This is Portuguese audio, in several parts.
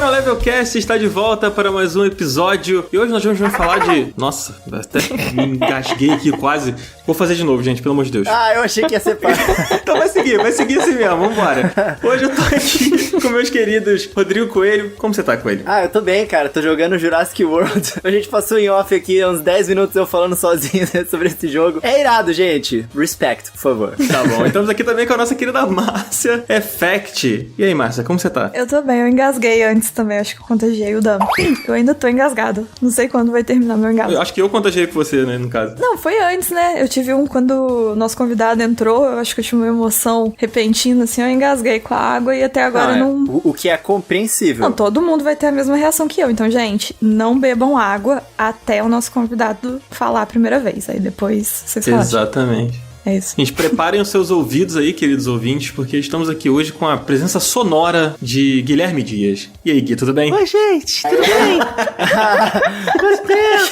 Final Level Cast está de volta para mais um episódio. E hoje nós vamos falar de... Nossa, até me engasguei aqui quase. Vou fazer de novo, gente, pelo amor de Deus. Eu achei que ia ser pá. Então vai seguir assim mesmo, vambora. Hoje eu tô aqui com meus queridos Rodrigo Coelho. Como você tá, Coelho? Eu tô bem, cara. Tô jogando Jurassic World. A gente passou em off aqui uns 10 minutos eu falando sozinho sobre esse jogo. É irado, gente. Respect, por favor. Tá bom. Estamos aqui também com a nossa querida Márcia Effect. E aí, Márcia, como você tá? Eu tô bem, eu engasguei antes também, acho que eu contagiei o Dan. Eu ainda tô engasgado. Não sei quando vai terminar meu engasgo. Eu acho que eu contagiei com você, né, no caso. Não, foi antes, né? Eu tive um quando o nosso convidado entrou, eu acho que eu tive uma emoção repentina, assim, eu engasguei com a água e até agora não... O que é compreensível. Não, todo mundo vai ter a mesma reação que eu. Então, gente, não bebam água até o nosso convidado falar a primeira vez. Aí depois vocês falam. Exatamente. É isso. Gente, preparem os seus ouvidos aí, queridos ouvintes, porque estamos aqui hoje com a presença sonora de Guilherme Dias. E aí, Gui, tudo bem? Oi, gente, tudo bem?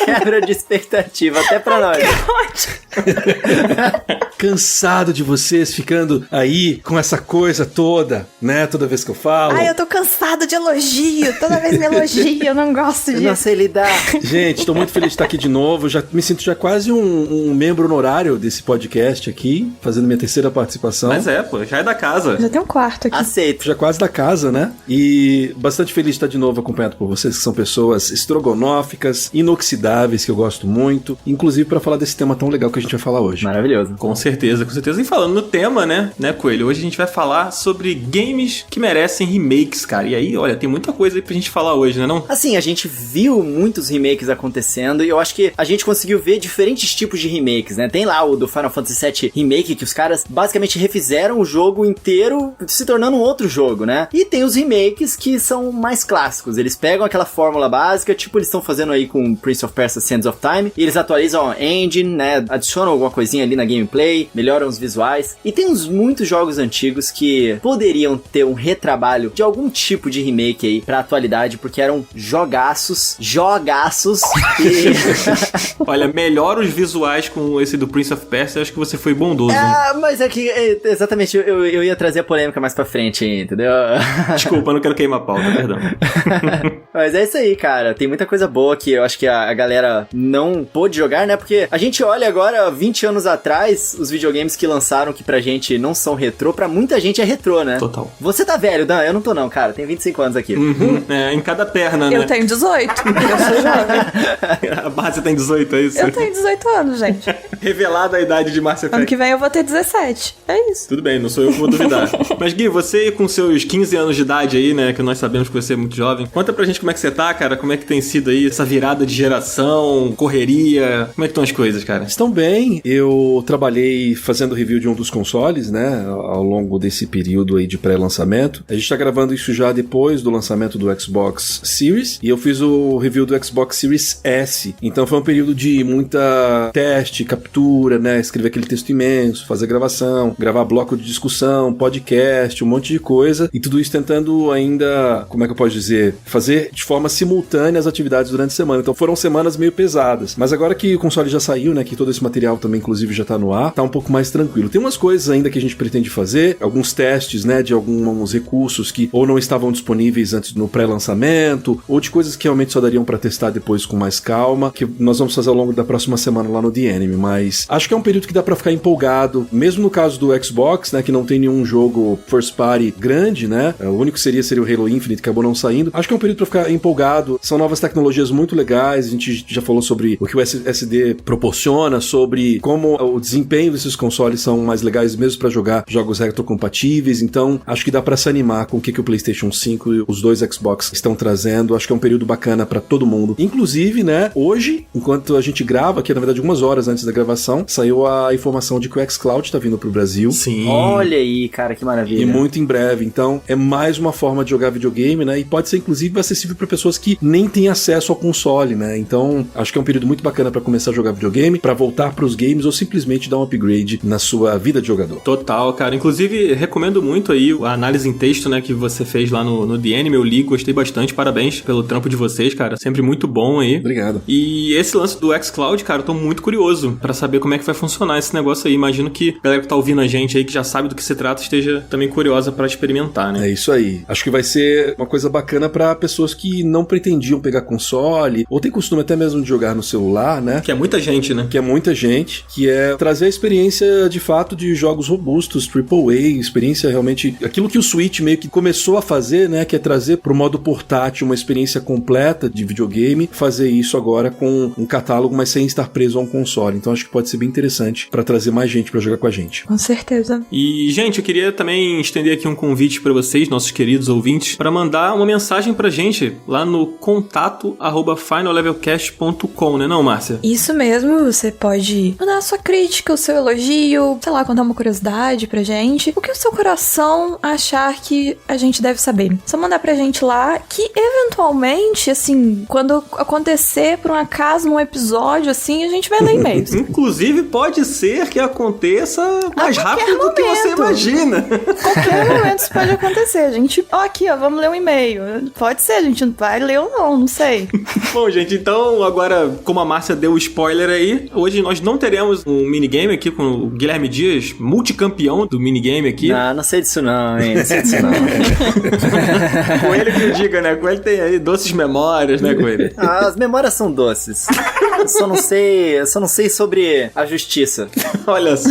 Quebra de expectativa, até pra nós. Que ótimo. Cansado de vocês ficando aí com essa coisa toda, né? Toda vez que eu falo. Eu tô cansado de elogio. Toda vez me elogio, eu não gosto disso. Eu não sei lidar. Gente, tô muito feliz de estar aqui de novo. Já me sinto já quase um membro honorário desse podcast aqui, fazendo minha terceira participação. Mas pô, já é da casa. Já tem um quarto aqui. Aceito. Já quase da casa, né? E bastante feliz de estar de novo acompanhado por vocês, que são pessoas estrogonóficas, inoxidáveis, que eu gosto muito, inclusive para falar desse tema tão legal que a gente vai falar hoje. Maravilhoso. Com certeza, com certeza. E falando no tema, né, Coelho? Hoje a gente vai falar sobre games que merecem remakes, cara. E aí, olha, tem muita coisa aí pra gente falar hoje, né, não? Assim, a gente viu muitos remakes acontecendo e eu acho que a gente conseguiu ver diferentes tipos de remakes, né? Tem lá o do Final Fantasy VII Remake, que os caras basicamente refizeram o jogo inteiro, se tornando um outro jogo, né? E tem os remakes que são mais clássicos. Eles pegam aquela fórmula básica, tipo eles estão fazendo aí com Prince of Persia Sands of Time, e eles atualizam a engine, né? Adicionam alguma coisinha ali na gameplay, melhoram os visuais. E tem muitos jogos antigos que poderiam ter um retrabalho de algum tipo de remake aí pra atualidade, porque eram jogaços e... Olha, melhora os visuais com esse do Prince of Persia, acho que você foi bondoso. Mas é que, exatamente, eu ia trazer a polêmica mais pra frente, entendeu? Desculpa, não quero queimar a pauta, perdão. Mas é isso aí, cara. Tem muita coisa boa que eu acho que a galera não pôde jogar, né? Porque a gente olha agora, 20 anos atrás, os videogames que lançaram que pra gente não são retrô, pra muita gente é retrô, né? Total. Você tá velho, Dan? Eu não tô não, cara. Tenho 25 anos aqui. Uhum. Em cada perna, né? Eu tenho 18, eu sou jovem. A Márcia tem 18, é isso? Eu tenho 18 anos, gente. Revelada a idade de Márcia Ano Effect. que vem eu vou ter 17. É isso. Tudo bem, não sou eu que vou duvidar. Mas, Gui, você com seus 15 anos de idade aí, né, que nós sabemos que você é muito jovem, conta pra gente como é que você tá, cara, como é que tem sido aí essa virada de geração, correria, como é que estão as coisas, cara? Estão bem, eu trabalhei fazendo review de um dos consoles, né, ao longo desse período aí de pré-lançamento. A gente tá gravando isso já depois do lançamento do Xbox Series, e eu fiz o review do Xbox Series S, então foi um período de muita teste, captura, né, escrever aquele texto imenso, fazer gravação, gravar bloco de discussão, podcast, um monte de coisa, e tudo isso tentando ainda, como é que eu posso dizer, fazer de forma simultânea as atividades durante a semana. Então foram semanas meio pesadas, mas agora que o console já saiu, né, que todo esse material também inclusive já tá no ar, tá um pouco mais tranquilo. Tem umas coisas ainda que a gente pretende fazer, alguns testes, né, de alguns recursos que ou não estavam disponíveis antes no pré-lançamento, ou de coisas que realmente só dariam pra testar depois com mais calma, que nós vamos fazer ao longo da próxima semana lá no The Enemy, mas acho que é um período que dá pra ficar empolgado, mesmo no caso do Xbox, né, que não tem nenhum jogo first party grande, né, o único seria o Halo Infinite, que acabou não saindo. Acho que é um período pra ficar empolgado, são novas tecnologias muito legais, a gente já falou sobre o que o SSD proporciona, sobre como o desempenho desses consoles são mais legais mesmo pra jogar jogos retrocompatíveis, então acho que dá pra se animar com o que o PlayStation 5 e os dois Xbox estão trazendo. Acho que é um período bacana pra todo mundo. Inclusive, né, hoje, enquanto a gente grava, que é na verdade algumas horas antes da gravação, saiu a informação de que o xCloud tá vindo pro Brasil. Sim. Olha aí, cara, que maravilha. E muito em breve. Então, é mais uma forma de jogar videogame, né? E pode ser, inclusive, acessível para pessoas que nem têm acesso ao console, né? Então, acho que é um período muito bacana para começar a jogar videogame, para voltar pros games ou simplesmente dar um upgrade na sua vida de jogador. Total, cara. Inclusive, recomendo muito aí a análise em texto, né, que você fez lá no The Enemy. Eu li, gostei bastante. Parabéns pelo trampo de vocês, cara. Sempre muito bom aí. Obrigado. E esse lance do xCloud, cara, eu tô muito curioso pra saber como é que vai funcionar esse negócio aí. Imagino que a galera que tá ouvindo a gente aí, que já sabe do que se trata, esteja também curiosa pra experimentar, né? É isso aí. Acho que vai ser uma coisa bacana pra pessoas que não pretendiam pegar console, ou tem costume até mesmo de jogar no celular, né? Que é muita gente, né? Que é muita gente, que é trazer a experiência de fato de jogos robustos, AAA, experiência realmente, aquilo que o Switch meio que começou a fazer, né? Que é trazer pro modo portátil uma experiência completa de videogame, fazer isso agora com um catálogo, mas sem estar preso a um console. Então acho que pode ser bem interessante pra trazer mais gente pra jogar com a gente. Com certeza. E, gente, eu queria também estender aqui um convite pra vocês, nossos queridos ouvintes, pra mandar uma mensagem pra gente lá no contato@finallevelcast.com, né não, Márcia? Isso mesmo, você pode mandar a sua crítica, o seu elogio, sei lá, contar uma curiosidade pra gente. O que o seu coração achar que a gente deve saber. Só mandar pra gente lá que, eventualmente, assim, quando acontecer por um acaso um episódio, assim, a gente vai ler e-mails. Inclusive, pode ser que aconteça mais rápido do que você imagina. Qualquer momento isso pode acontecer. A gente, aqui, vamos ler um e-mail. Pode ser, a gente vai ler ou não sei. Bom, gente, então, agora, como a Márcia deu o spoiler aí, hoje nós não teremos um minigame aqui com o Guilherme Dias, multicampeão do minigame aqui. Não sei disso não, hein? Não sei disso não. Com ele que eu diga, né? Com ele tem aí doces memórias, né, com ele? As memórias são doces. Eu só não sei sobre a justiça. Olha só.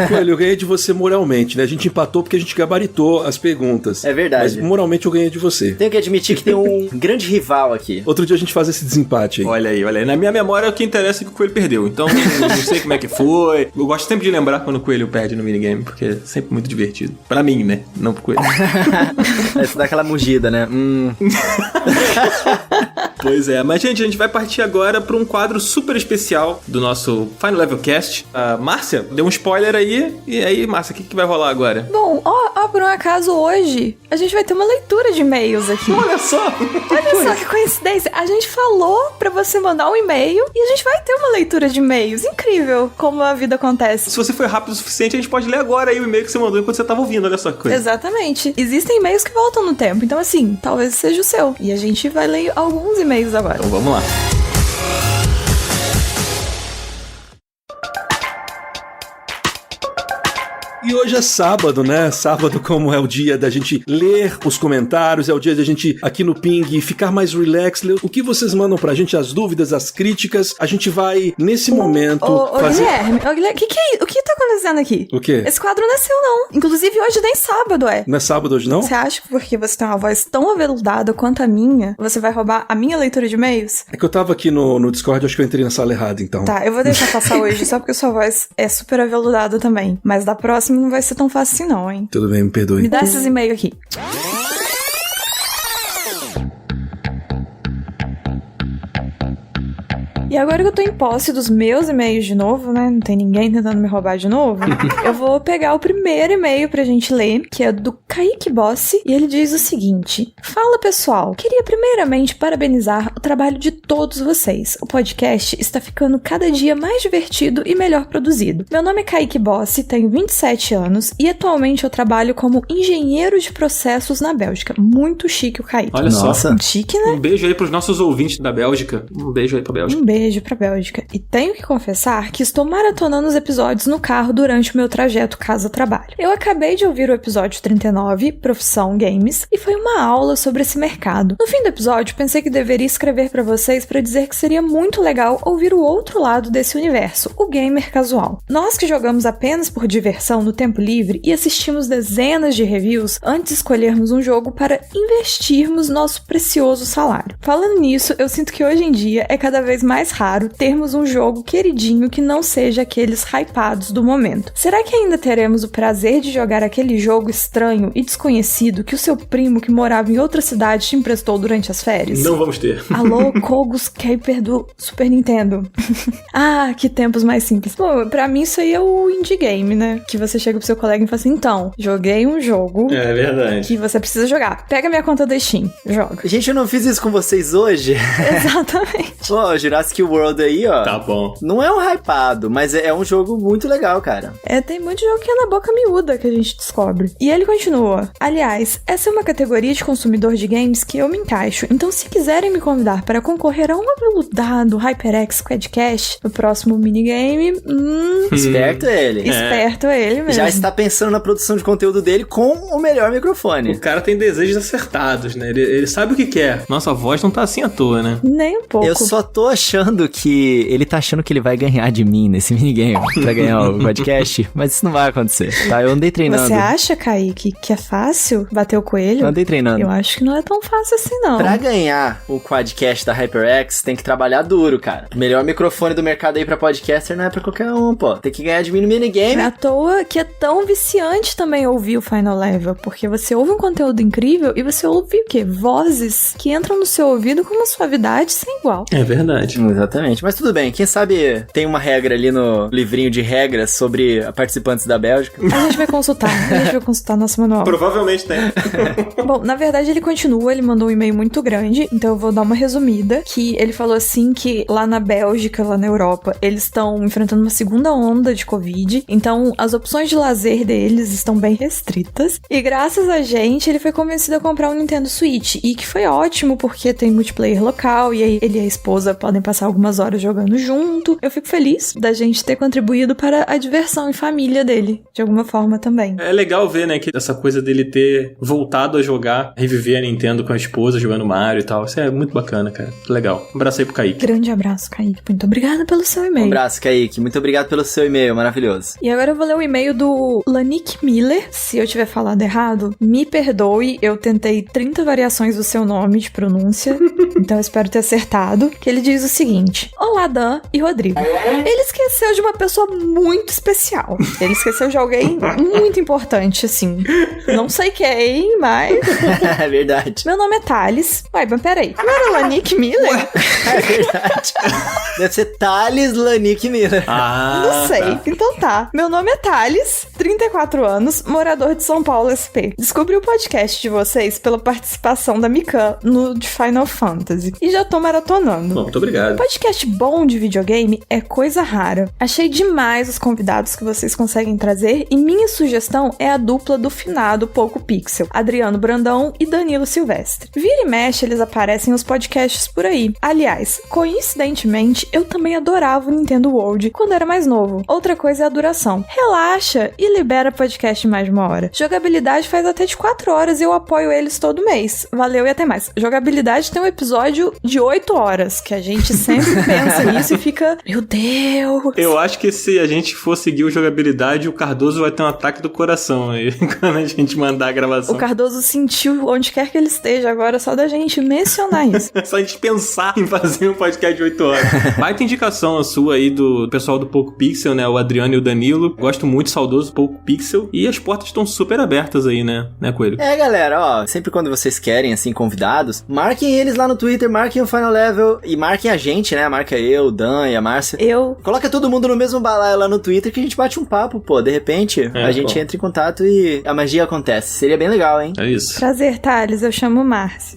Coelho, eu ganhei de você moralmente, né? A gente empatou porque a gente gabaritou as perguntas. É verdade. Mas moralmente eu ganhei de você. Tenho que admitir que tem um grande rival aqui. Outro dia a gente faz esse desempate aí. Olha aí. Na minha memória, o que interessa é que o Coelho perdeu. Então, não sei como é que foi. Eu gosto sempre de lembrar quando o Coelho perde no minigame, porque é sempre muito divertido. Pra mim, né? Não pro Coelho. Essa dá aquela mugida, né? Pois é. Mas, gente, a gente vai partir agora pra um quadro super especial do nosso Final Level Cast. A Márcia deu um spoiler aí. E aí, Márcia, o que vai rolar agora? Bom, por um acaso hoje, a gente vai ter uma leitura de e-mails aqui. Olha só! Olha só que coincidência. A gente falou pra você mandar um e-mail e a gente vai ter uma leitura de e-mails. Incrível como a vida acontece. Se você foi rápido o suficiente, a gente pode ler agora aí o e-mail que você mandou enquanto você tava ouvindo. Olha só que coisa. Exatamente. Existem e-mails que voltam no tempo. Então, assim, talvez seja o seu. E a gente vai ler alguns e-mails agora. Então, vamos lá. E hoje é sábado, né? Sábado, como é o dia da gente ler os comentários, é o dia da gente, aqui no Ping, ficar mais relax, ler o que vocês mandam pra gente, as dúvidas, as críticas. A gente vai, nesse momento, fazer... Guilherme, o que tá acontecendo aqui? O quê? Esse quadro não é seu, não. Inclusive, hoje nem sábado é. Não é sábado hoje, não? Você acha que porque você tem uma voz tão aveludada quanto a minha, você vai roubar a minha leitura de e-mails? É que eu tava aqui no Discord, acho que eu entrei na sala errada, então. Tá, eu vou deixar passar hoje, só porque sua voz é super aveludada também. Mas da próxima não vai ser tão fácil assim não, hein? Tudo bem, me perdoe. Me dá esses e-mails aqui. E agora que eu tô em posse dos meus e-mails de novo, né? Não tem ninguém tentando me roubar de novo. Eu vou pegar o primeiro e-mail pra gente ler, que é do Kaique Bossi, e ele diz o seguinte: Fala, pessoal. Queria primeiramente parabenizar o trabalho de todos vocês. O podcast está ficando cada dia mais divertido e melhor produzido. Meu nome é Kaique Bossi, tenho 27 anos e atualmente eu trabalho como engenheiro de processos na Bélgica. Muito chique o Kaique. Olha só. Chique, né? Um beijo aí pros nossos ouvintes da Bélgica. Um beijo aí pra Bélgica. Um beijo pra Bélgica. E tenho que confessar que estou maratonando os episódios no carro durante o meu trajeto casa-trabalho. Eu acabei de ouvir o episódio 39, Profissão Games, e foi uma aula sobre esse mercado. No fim do episódio, pensei que deveria escrever pra vocês pra dizer que seria muito legal ouvir o outro lado desse universo, o gamer casual. Nós que jogamos apenas por diversão no tempo livre e assistimos dezenas de reviews antes de escolhermos um jogo para investirmos nosso precioso salário. Falando nisso, eu sinto que hoje em dia é cada vez mais raro termos um jogo queridinho que não seja aqueles hypados do momento. Será que ainda teremos o prazer de jogar aquele jogo estranho e desconhecido que o seu primo que morava em outra cidade te emprestou durante as férias? Não vamos ter. Alô, Kogus Caper do Super Nintendo. Ah, que tempos mais simples. Pô, pra mim isso aí é o indie game, né? Que você chega pro seu colega e fala assim, então, joguei um jogo... É verdade. Que você precisa jogar. Pega minha conta da Steam, joga. Gente, eu não fiz isso com vocês hoje. Exatamente. Pô, Jurassic Jurassic World aí, ó. Tá bom. Não é um hypado, mas é um jogo muito legal, cara. Tem muito jogo que é na boca miúda que a gente descobre. E ele continua. Aliás, essa é uma categoria de consumidor de games que eu me encaixo. Então, se quiserem me convidar para concorrer a um aveludado HyperX Quadcast no próximo minigame... Esperto ele. Esperto ele mesmo. Já está pensando na produção de conteúdo dele com o melhor microfone. O cara tem desejos acertados, né? Ele sabe o que quer. Nossa voz não tá assim à toa, né? Nem um pouco. Eu só tô achando que ele tá achando que ele vai ganhar de mim nesse minigame pra ganhar o podcast, mas isso não vai acontecer, tá? Eu andei treinando. Você acha, Kaique, que é fácil bater o coelho? Eu andei treinando. Eu acho que não é tão fácil assim, não. Pra ganhar o quadcast da HyperX, tem que trabalhar duro, cara. O melhor microfone do mercado aí pra podcaster não é pra qualquer um, pô. Tem que ganhar de mim no minigame. Não é à toa que é tão viciante também ouvir o Final Level, porque você ouve um conteúdo incrível e você ouve o quê? Vozes que entram no seu ouvido com uma suavidade sem igual. É verdade. Exatamente. Mas tudo bem, quem sabe tem uma regra ali no livrinho de regras sobre participantes da Bélgica. A gente vai consultar nosso manual. Provavelmente tem. Bom, na verdade ele continua, ele mandou um e-mail muito grande, então eu vou dar uma resumida, que ele falou assim que lá na Bélgica, lá na Europa, eles estão enfrentando uma segunda onda de Covid, então as opções de lazer deles estão bem restritas, e graças a gente, ele foi convencido a comprar um Nintendo Switch, e que foi ótimo, porque tem multiplayer local, e aí ele e a esposa podem passar algumas horas jogando junto. Eu fico feliz da gente ter contribuído para a diversão e família dele, de alguma forma também. É legal ver, né, que essa coisa dele ter voltado a jogar, reviver a Nintendo com a esposa, jogando Mario e tal. Isso é muito bacana, cara. Legal. Um abraço aí pro Kaique. Grande abraço, Kaique. Muito obrigada pelo seu e-mail. Um abraço, Kaique. Muito obrigado pelo seu e-mail, maravilhoso. E agora eu vou ler o e-mail do Lanik Miller. Se eu tiver falado errado, me perdoe. Eu tentei 30 variações do seu nome de pronúncia, então eu espero ter acertado. Que ele diz o seguinte: Olá, Dan e Rodrigo. Ele esqueceu de uma pessoa muito especial. Ele esqueceu de alguém muito importante, assim. Não sei quem, mas... É verdade. Meu nome é Thales. Ué, mas peraí. Não era Lanik Miller? É verdade. Deve ser Thales Lanik Miller. Não sei. Então tá. Meu nome é Thales, 34 anos, morador de São Paulo, SP. Descobri o podcast de vocês pela participação da Mikan no de Final Fantasy. E já tô maratonando. Bom, muito obrigado. Podcast bom de videogame é coisa rara. Achei demais os convidados que vocês conseguem trazer e minha sugestão é a dupla do finado Poco Pixel, Adriano Brandão e Danilo Silvestre. Vira e mexe, eles aparecem nos podcasts por aí. Aliás, coincidentemente, eu também adorava o Nintendo World quando era mais novo. Outra coisa é a duração. Relaxa e libera podcast em mais de uma hora. Jogabilidade faz até de 4 horas e eu apoio eles todo mês. Valeu e até mais. Jogabilidade tem um episódio de 8 horas, que a gente sempre pensa nisso e fica, meu Deus. Eu acho que se a gente for seguir o jogabilidade, o Cardoso vai ter um ataque do coração aí, quando a gente mandar a gravação. O Cardoso sentiu onde quer que ele esteja agora, só da gente mencionar isso. É só a gente pensar em fazer um podcast de 8 horas. Baita indicação a sua aí do pessoal do Poco Pixel, né? O Adriano e o Danilo. Gosto muito, saudoso Poco Pixel. E as portas estão super abertas aí, né? Né, Coelho? É, galera, ó, sempre quando vocês querem, assim, convidados, marquem eles lá no Twitter, marquem o Final Level e marquem a gente, né? Marca eu, o Dan e a Márcia. Coloca todo mundo no mesmo balaio lá no Twitter que a gente bate um papo, pô. De repente, a gente entra em contato e a magia acontece. Seria bem legal, hein? É isso. Prazer, Thales. Eu chamo Márcia.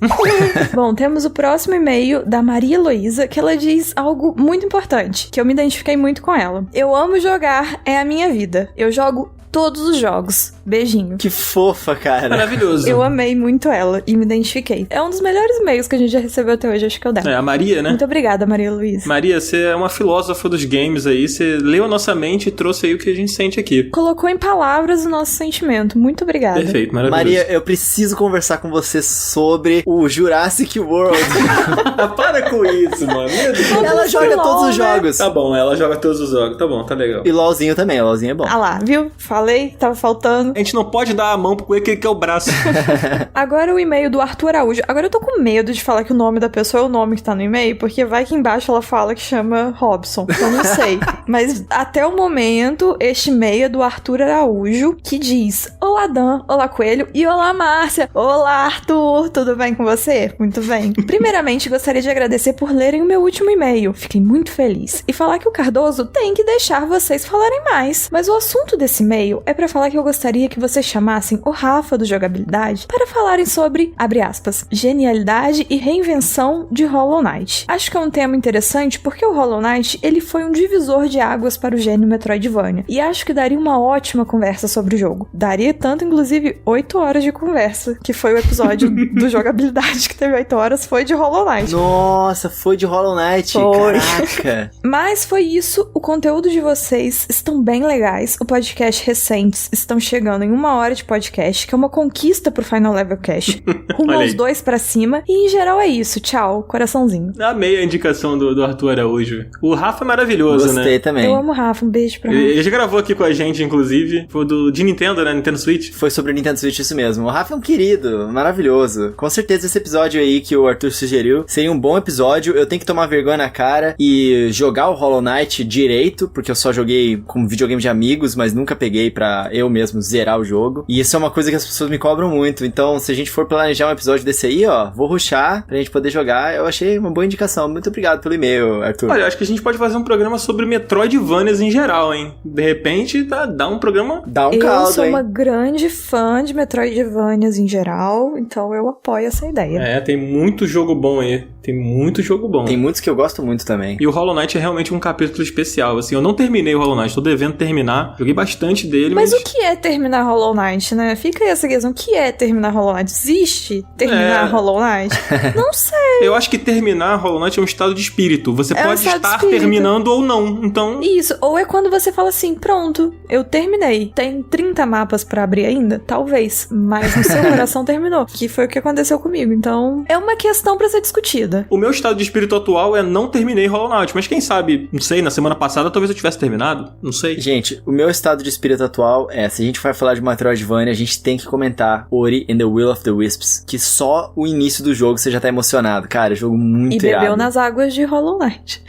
Bom, temos o próximo e-mail da Maria Heloísa, que ela diz algo muito importante, que eu me identifiquei muito com ela. Eu amo jogar, é a minha vida. Eu jogo todos os jogos. Beijinho. Que fofa, cara. Maravilhoso. Eu amei muito ela e me identifiquei. É um dos melhores e-mails que a gente já recebeu até hoje, acho que é o dela. É, a Maria, né? Muito obrigada, Maria Luísa. Maria, você é uma filósofa dos games aí, você leu a nossa mente e trouxe aí o que a gente sente aqui. Colocou em palavras o nosso sentimento. Muito obrigada. Perfeito, maravilhoso. Maria, eu preciso conversar com você sobre o Jurassic World. Para com isso, mano. Meu Deus. Ela joga LOL, todos os né? jogos. Tá bom, ela joga todos os jogos. Tá bom, tá legal. E LOLzinho também, LOLzinho é bom. Ah lá, viu? Falei, tava faltando. A gente não pode dar a mão pro Coelho que ele quer o braço. Agora o e-mail do Arthur Araújo. Agora eu tô com medo de falar que o nome da pessoa é o nome que tá no e-mail, porque vai que embaixo ela fala que chama Robson. Eu não sei. Mas até o momento, este e-mail é do Arthur Araújo, que diz: Olá, Dan, olá, Coelho, e olá, Márcia. Olá, Arthur, tudo bem com você? Muito bem. Primeiramente, gostaria de agradecer por lerem o meu último e-mail. Fiquei muito feliz. E falar que o Cardoso tem que deixar vocês falarem mais. Mas o assunto desse e-mail e-mail é pra falar que eu gostaria que vocês chamassem o Rafa do Jogabilidade para falarem sobre, abre aspas, genialidade e reinvenção de Hollow Knight. Acho que é um tema interessante porque o Hollow Knight, ele foi um divisor de águas para o gênero Metroidvania, e acho que daria uma ótima conversa sobre o jogo. Daria tanto, inclusive, 8 horas de conversa, que foi o episódio do Jogabilidade que teve 8 horas, foi de Hollow Knight. Nossa, foi de Hollow Knight, Foi. caraca. Mas foi isso, o conteúdo de vocês estão bem legais, o podcast recentes estão chegando em 1 hora de podcast, que é uma conquista pro Final Level Cast, rumo Olha aos aí. 2 pra cima, e em geral é isso, tchau, coraçãozinho. Amei a indicação do Arthur Araújo. O Rafa é maravilhoso, Gostei né? também. Eu amo o Rafa, um beijo pra Rafa. Ele já gravou aqui com a gente, inclusive. Foi de Nintendo, né? Nintendo Switch. Foi sobre o Nintendo Switch, isso mesmo. O Rafa é um querido, maravilhoso. Com certeza esse episódio aí que o Arthur sugeriu seria um bom episódio. Eu tenho que tomar vergonha na cara e jogar o Hollow Knight direito, porque eu só joguei como videogame de amigos, mas nunca peguei pra eu mesmo zerar o jogo. E isso é uma coisa que as pessoas me cobram muito. Então, se a gente for planejar um episódio desse aí, ó, vou rushar pra gente poder jogar. Eu achei uma boa indicação. Muito obrigado pelo e-mail, Arthur. Olha, acho que a gente pode fazer um programa sobre Metroidvanias em geral, hein? De repente, dá um programa... Dá um Eu caldo, sou hein? uma grande fã de Metroidvanias em geral, então eu apoio essa ideia. É, tem muito jogo bom aí. Tem muito jogo bom. Tem muitos que eu gosto muito também. E o Hollow Knight é realmente um capítulo especial. Assim, eu não terminei o Hollow Knight, tô devendo terminar. Joguei bastante dele, Mas o que é terminar Hollow Knight, né? Fica aí essa questão. O que é terminar Hollow Knight? Existe terminar Hollow Knight? Não sei. eu acho que terminar Hollow Knight é um estado de espírito. Você É um pode estado de estar espírito. terminando ou não. Então, Isso. Ou é quando você fala assim, pronto, eu terminei. Tem 30 mapas pra abrir ainda? Talvez. Mas no seu coração terminou. Que foi o que aconteceu comigo. Então, é uma questão pra ser discutida. o meu estado de espírito atual é não terminei Hollow Knight. Mas quem sabe, não sei, na semana passada talvez eu tivesse terminado. Não sei. Gente, o meu estado de espírito atual é, se a gente vai falar de Metroidvania, a gente tem que comentar Ori and the Will of the Wisps, que só o início do jogo você já tá emocionado. Cara, jogo muito E bebeu irado. nas águas de Hollow Knight.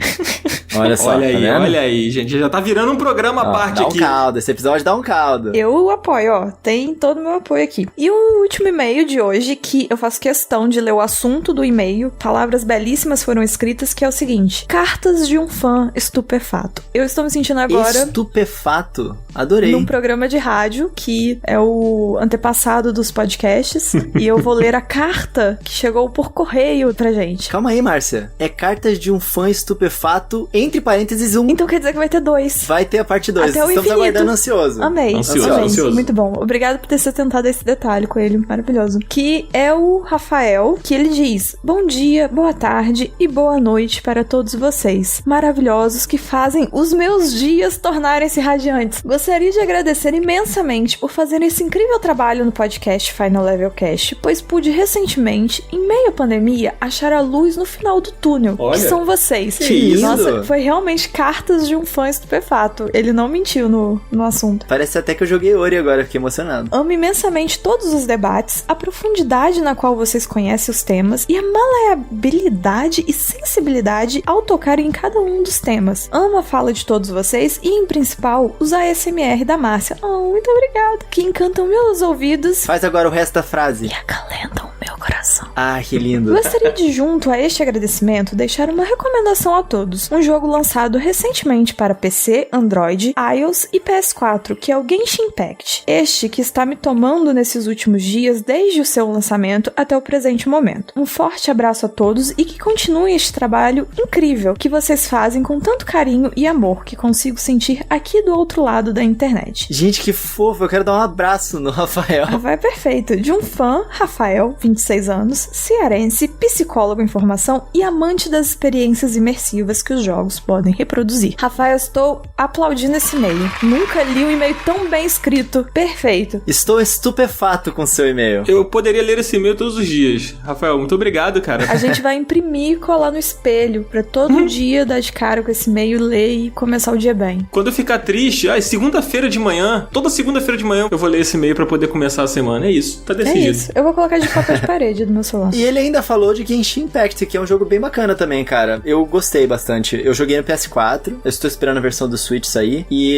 Olha só, olha tá aí, vendo? olha aí, gente. Já tá virando um programa à Ó, parte dá um aqui. caldo, esse episódio dá um caldo. Eu apoio, ó. Tem todo o meu apoio aqui. E o último e-mail de hoje, que eu faço questão de ler o assunto do e-mail, palavras belíssimas foram escritas, que é o seguinte: cartas de um fã estupefato. Eu estou me sentindo agora Estupefato. Adorei. num programa de rádio, que é o antepassado dos podcasts, e eu vou ler a carta que chegou por correio pra gente. Calma aí, Márcia. É cartas de um fã estupefato, entre parênteses, um. Então quer dizer que vai ter 2. Vai ter a parte 2. Até o Estamos infinito. aguardando ansioso. Amei. Ansioso, Amei. ansioso. Muito bom. Obrigado por ter se atentado a esse detalhe, Coelho. Maravilhoso. Que é o Rafael, que ele diz: bom dia, boa tarde e boa noite para todos vocês, maravilhosos que fazem os meus dias tornarem-se radiantes. Gostaria de agradecer imensamente por fazer esse incrível trabalho no podcast Final Level Cast, pois pude recentemente, em meio à pandemia, achar a luz no final do túnel, Olha. que são vocês. Que isso? Nossa, foi realmente cartas de um fã estupefato. Ele não mentiu no assunto. Parece até que eu joguei Ori agora, fiquei emocionado. Amo imensamente todos os debates, a profundidade na qual vocês conhecem os temas e a maleabilidade e sensibilidade ao tocarem em cada um dos temas. Amo a fala de todos vocês e, em principal, os ASMR da Márcia. Oh, muito obrigada. Que encantam meus ouvidos Faz agora o resto da frase. e acalentam o meu coração. Ah, que lindo. Gostaria de, junto a este agradecimento, deixar uma recomendação a todos. Um jogo lançado recentemente para PC, Android, iOS e PS4, que é o Genshin Impact. Este que está me tomando nesses últimos dias, desde o seu lançamento até o presente momento. Um forte abraço a todos e que continuem este trabalho incrível que vocês fazem com tanto carinho e amor que consigo sentir aqui do outro lado da internet. Gente, que fofo. Eu quero dar um abraço no Rafael. Rafael é perfeito. De um fã, Rafael, 26 anos, cearense, psicólogo em formação e amante das experiências imersivas que os jogos podem reproduzir. Rafael, estou aplaudindo esse e-mail. Nunca li um e-mail tão bem escrito. Perfeito. Estou estupefato com seu e-mail. Eu poderia ler esse e-mail todos os dias. Rafael, muito obrigado, cara. A gente vai imprimir e colar no espelho pra todo dia dar de cara com esse e-mail, ler e começar o dia bem. Quando eu ficar triste, segunda-feira de manhã, toda segunda-feira de manhã eu vou ler esse e-mail pra poder começar a semana. É isso, tá É decidido. isso. Eu vou colocar de papel de parede do meu lá. E ele ainda falou de Genshin Impact, que é um jogo bem bacana também, cara. Eu gostei bastante. Eu joguei no PS4, eu estou esperando a versão do Switch sair, e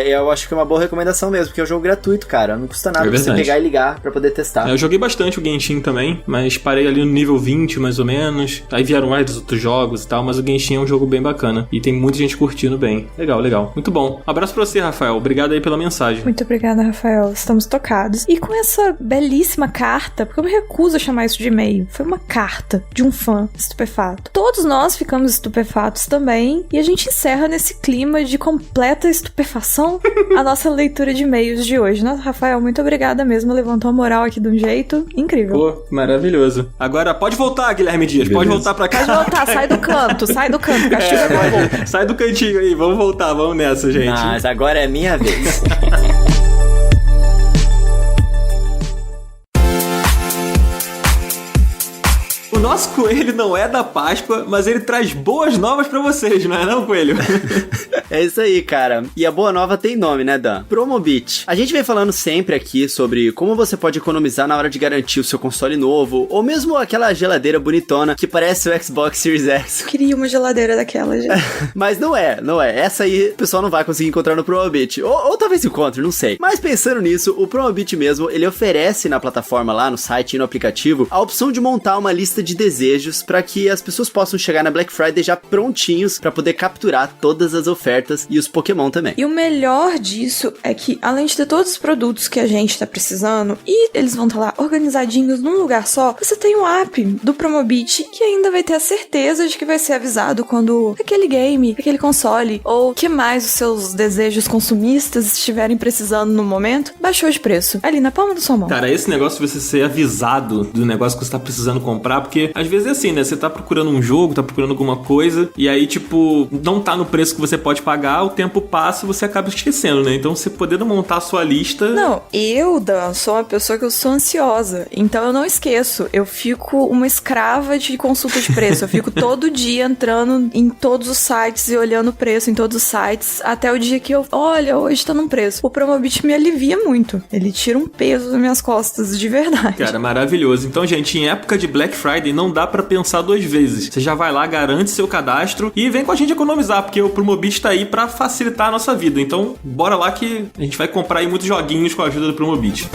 eu acho que é uma boa recomendação mesmo, porque é um jogo gratuito, cara. Não custa nada você pegar e ligar pra poder testar. Eu joguei bastante o Genshin também, mas parei ali no nível 20, mais ou menos. Aí vieram mais dos outros jogos e tal, mas o Genshin é um jogo bem bacana. E tem muita gente curtindo bem. Legal, legal. Muito bom. Um abraço pra você, Rafael. Obrigado aí pela mensagem. Muito obrigada, Rafael. Estamos tocados. E com essa belíssima carta, porque eu me recuso a chamar isso de e-mail, foi uma carta de um fã estupefato. Todos nós ficamos estupefatos também, e a gente encerra nesse clima de completa estupefação a nossa leitura de e-mails de hoje. Nossa, Rafael, muito obrigada mesmo. Levantou a moral aqui de um jeito incrível. Pô, maravilhoso. Agora pode voltar, Guilherme Dias. Beleza. Pode voltar pra cá. Pode voltar, sai do canto, castigo é bom. Sai do cantinho aí, vamos voltar, vamos nessa, gente. Mas agora é minha vez. O nosso coelho não é da Páscoa, mas ele traz boas novas pra vocês, não é não, coelho? É isso aí, cara. E a boa nova tem nome, né, Dan? Promobit. A gente vem falando sempre aqui sobre como você pode economizar na hora de garantir o seu console novo, ou mesmo aquela geladeira bonitona que parece o Xbox Series X. Eu queria uma geladeira daquela, gente. Mas não é. Essa aí o pessoal não vai conseguir encontrar no Promobit. Ou talvez encontre, não sei. Mas pensando nisso, o Promobit mesmo, ele oferece na plataforma lá, no site e no aplicativo, a opção de montar uma lista de desejos para que as pessoas possam chegar na Black Friday já prontinhos para poder capturar todas as ofertas e os Pokémon também. E o melhor disso é que, além de ter todos os produtos que a gente tá precisando e eles vão estar lá organizadinhos num lugar só, você tem um app do Promobit que ainda vai ter a certeza de que vai ser avisado quando aquele game, aquele console ou que mais os seus desejos consumistas estiverem precisando no momento, baixou de preço. Ali na palma da sua mão. Cara, esse negócio de você ser avisado do negócio que você tá precisando comprar, porque às vezes é assim, né? Você tá procurando um jogo, tá procurando alguma coisa, e aí, tipo, não tá no preço que você pode pagar, o tempo passa e você acaba esquecendo, né? Então, você podendo montar a sua lista... Não, eu, Dan, sou uma pessoa que eu sou ansiosa, então eu não esqueço. Eu fico uma escrava de consulta de preço. Eu fico todo dia entrando em todos os sites e olhando o preço em todos os sites, até o dia que olha, hoje tá num preço. O Promobit me alivia muito. Ele tira um peso das minhas costas, de verdade. Cara, maravilhoso. Então, gente, em época de Black Friday, não dá pra pensar duas vezes. Você já vai lá, garante seu cadastro e vem com a gente economizar, porque o Promobit tá aí pra facilitar a nossa vida. Então, bora lá que a gente vai comprar aí muitos joguinhos com a ajuda do Promobit.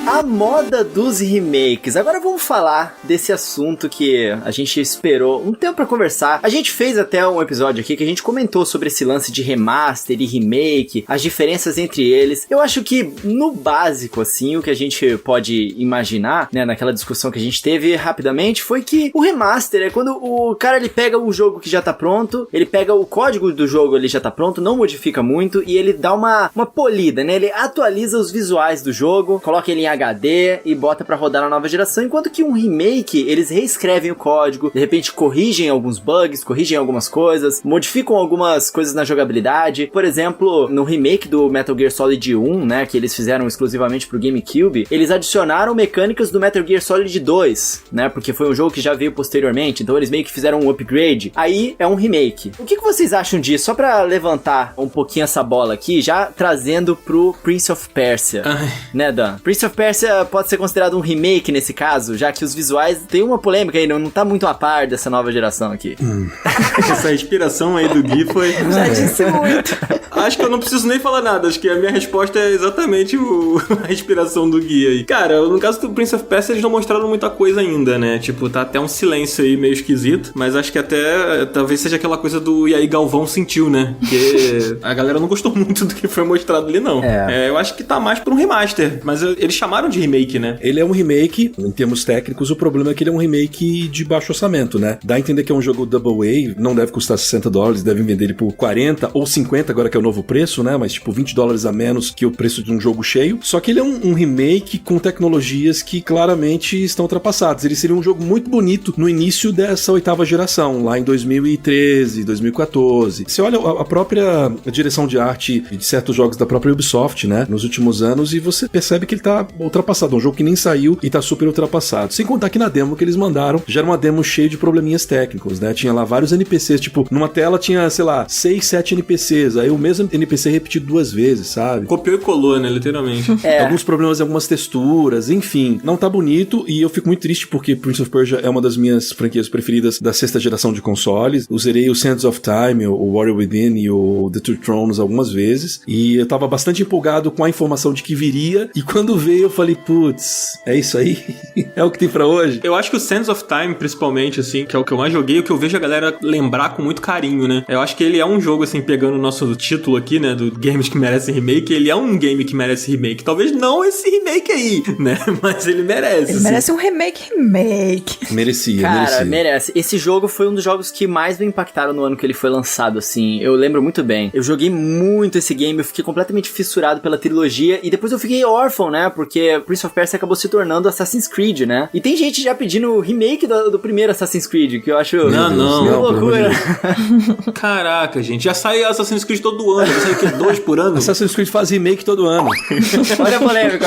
A moda dos remakes. Agora vamos falar desse assunto que a gente esperou um tempo pra conversar. A gente fez até um episódio aqui que a gente comentou sobre esse lance de remaster e remake, as diferenças entre eles. Eu acho que no básico, assim, o que a gente pode imaginar, né, naquela discussão que a gente teve rapidamente, foi que o remaster é quando o cara ele pega o jogo que já tá pronto, ele pega o código do jogo, ele já tá pronto, não modifica muito e ele dá uma polida, né? Ele atualiza os visuais do jogo, coloca ele em HD e bota pra rodar na nova geração, enquanto que um remake, eles reescrevem o código, de repente corrigem alguns bugs, corrigem algumas coisas, modificam algumas coisas na jogabilidade. Por exemplo, no remake do Metal Gear Solid 1, né, que eles fizeram exclusivamente pro GameCube, eles adicionaram mecânicas do Metal Gear Solid 2, né, porque foi um jogo que já veio posteriormente, então eles meio que fizeram um upgrade. Aí é um remake. O que vocês acham disso? Só pra levantar um pouquinho essa bola aqui, já trazendo pro Prince of Persia, né, Dan? Prince of Persia pode ser considerado um remake nesse caso, já que os visuais tem uma polêmica aí, não tá muito a par dessa nova geração aqui. Essa inspiração aí do Gui foi... Já disse muito. Acho que eu não preciso nem falar nada, acho que a minha resposta é exatamente a inspiração do Gui aí. Cara, no caso do Prince of Persia, eles não mostraram muita coisa ainda, né? Tipo, tá até um silêncio aí meio esquisito, mas acho que até talvez seja aquela coisa do E aí Galvão sentiu, né? Porque a galera não gostou muito do que foi mostrado ali, não. Eu acho que tá mais pra um remaster, mas eles chamaram de remake, né? Ele é um remake, em termos técnicos, o problema é que ele é um remake de baixo orçamento, né? Dá a entender que é um jogo Double A, não deve custar $60, devem vender ele por 40 ou 50, agora que é o novo preço, né? Mas tipo $20 a menos que o preço de um jogo cheio. Só que ele é um remake com tecnologias que claramente estão ultrapassadas. Ele seria um jogo muito bonito no início dessa 8ª geração, lá em 2013, 2014. Você olha a própria direção de arte de certos jogos da própria Ubisoft, né? Nos últimos anos, e você percebe que ele tá ultrapassado. É um jogo que nem saiu e tá super ultrapassado. Sem contar que na demo que eles mandaram, já era uma demo cheia de probleminhas técnicos, né? Tinha lá vários NPCs, tipo, numa tela tinha, sei lá, 6, 7 NPCs. Aí o mesmo mesmo NPC repetido 2 vezes, sabe? Copiou e colou, né, literalmente. Alguns problemas em algumas texturas, enfim. Não tá bonito e eu fico muito triste porque Prince of Persia é uma das minhas franquias preferidas da 6ª geração de consoles. Eu zerei o Sands of Time, o Warrior Within e o The Two Thrones algumas vezes e eu tava bastante empolgado com a informação de que viria e quando veio eu falei, putz, é isso aí? É o que tem pra hoje? Eu acho que o Sands of Time, principalmente, assim, que é o que eu mais joguei, o que eu vejo a galera lembrar com muito carinho, né? Eu acho que ele é um jogo, assim, pegando o nosso título aqui, né, do Games que Merecem Remake, ele é um game que merece remake. Talvez não esse remake aí, né? Mas ele merece. Ele merece um remake. Merecia, Cara, merece. Esse jogo foi um dos jogos que mais me impactaram no ano que ele foi lançado, assim. Eu lembro muito bem. Eu joguei muito esse game, eu fiquei completamente fissurado pela trilogia e depois eu fiquei órfão, né? Porque Prince of Persia acabou se tornando Assassin's Creed, né? E tem gente já pedindo o remake do primeiro Assassin's Creed, que eu acho... Não, loucura. Caraca, gente, já sai Assassin's Creed todo ano. Já sai o quê? 2 por ano? Assassin's Creed faz remake todo ano. Olha a polêmica.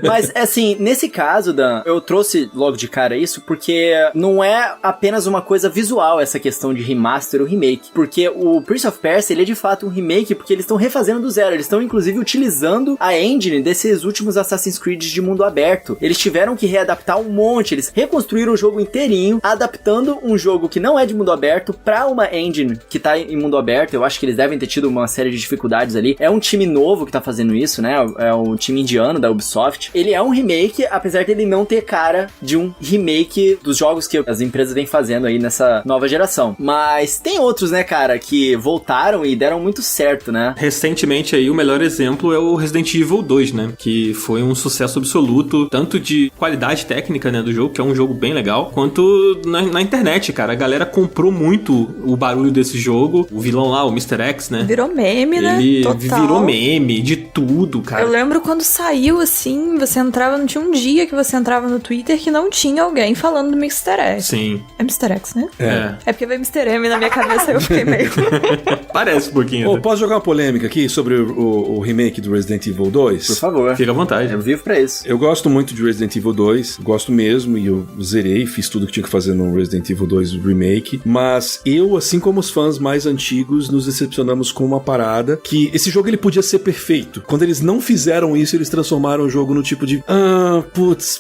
Mas, assim, nesse caso, Dan, eu trouxe logo de cara isso porque não é apenas uma coisa visual essa questão de remaster ou remake. Porque o Prince of Persia, ele é de fato um remake porque eles estão refazendo do zero. Eles estão, inclusive, utilizando a engine desses últimos Assassin's Creed de mundo aberto. Eles tiveram que readaptar um monte. Eles reconstruíram o jogo inteirinho, adaptando um jogo que não é de mundo aberto pra uma engine que tá em mundo aberto. Eu acho que eles devem ter tido uma série de dificuldades ali. É um time novo que tá fazendo isso, né? É o time indiano da Ubisoft. Ele é um remake, apesar de ele não ter cara de um remake dos jogos que as empresas vêm fazendo aí nessa nova geração. Mas tem outros, né, cara, que voltaram e deram muito certo, né? Recentemente aí, o melhor exemplo é o Resident Evil 2, né? Que foi um sucesso absoluto, tanto de qualidade técnica, né, do jogo, que é um jogo bem legal, quanto na internet, cara. A galera comprou muito o barulho desse jogo. O vilão lá, o Mr. X, né? Virou meme, né? Ele Total. virou meme de tudo, cara. Eu lembro quando saiu, assim, você entrava, não tinha um dia que você entrava no Twitter que não tinha alguém falando do Mr. X. Sim. É Mr. X, né? É. É porque veio Mr. M na minha cabeça e eu fiquei meio... Parece um pouquinho. Posso jogar uma polêmica aqui sobre o remake do Resident Evil 2? Por favor. Fica à vontade. Eu vivo pra isso. Eu gosto muito de Resident Evil 2, gosto mesmo, e eu zerei, fiz tudo que tinha que fazer no Resident Evil 2 Remake, mas eu, assim como os fãs mais antigos, nos decepcionamos com uma parada que esse jogo ele podia ser perfeito. Quando eles não fizeram isso, eles transformaram o jogo no tipo de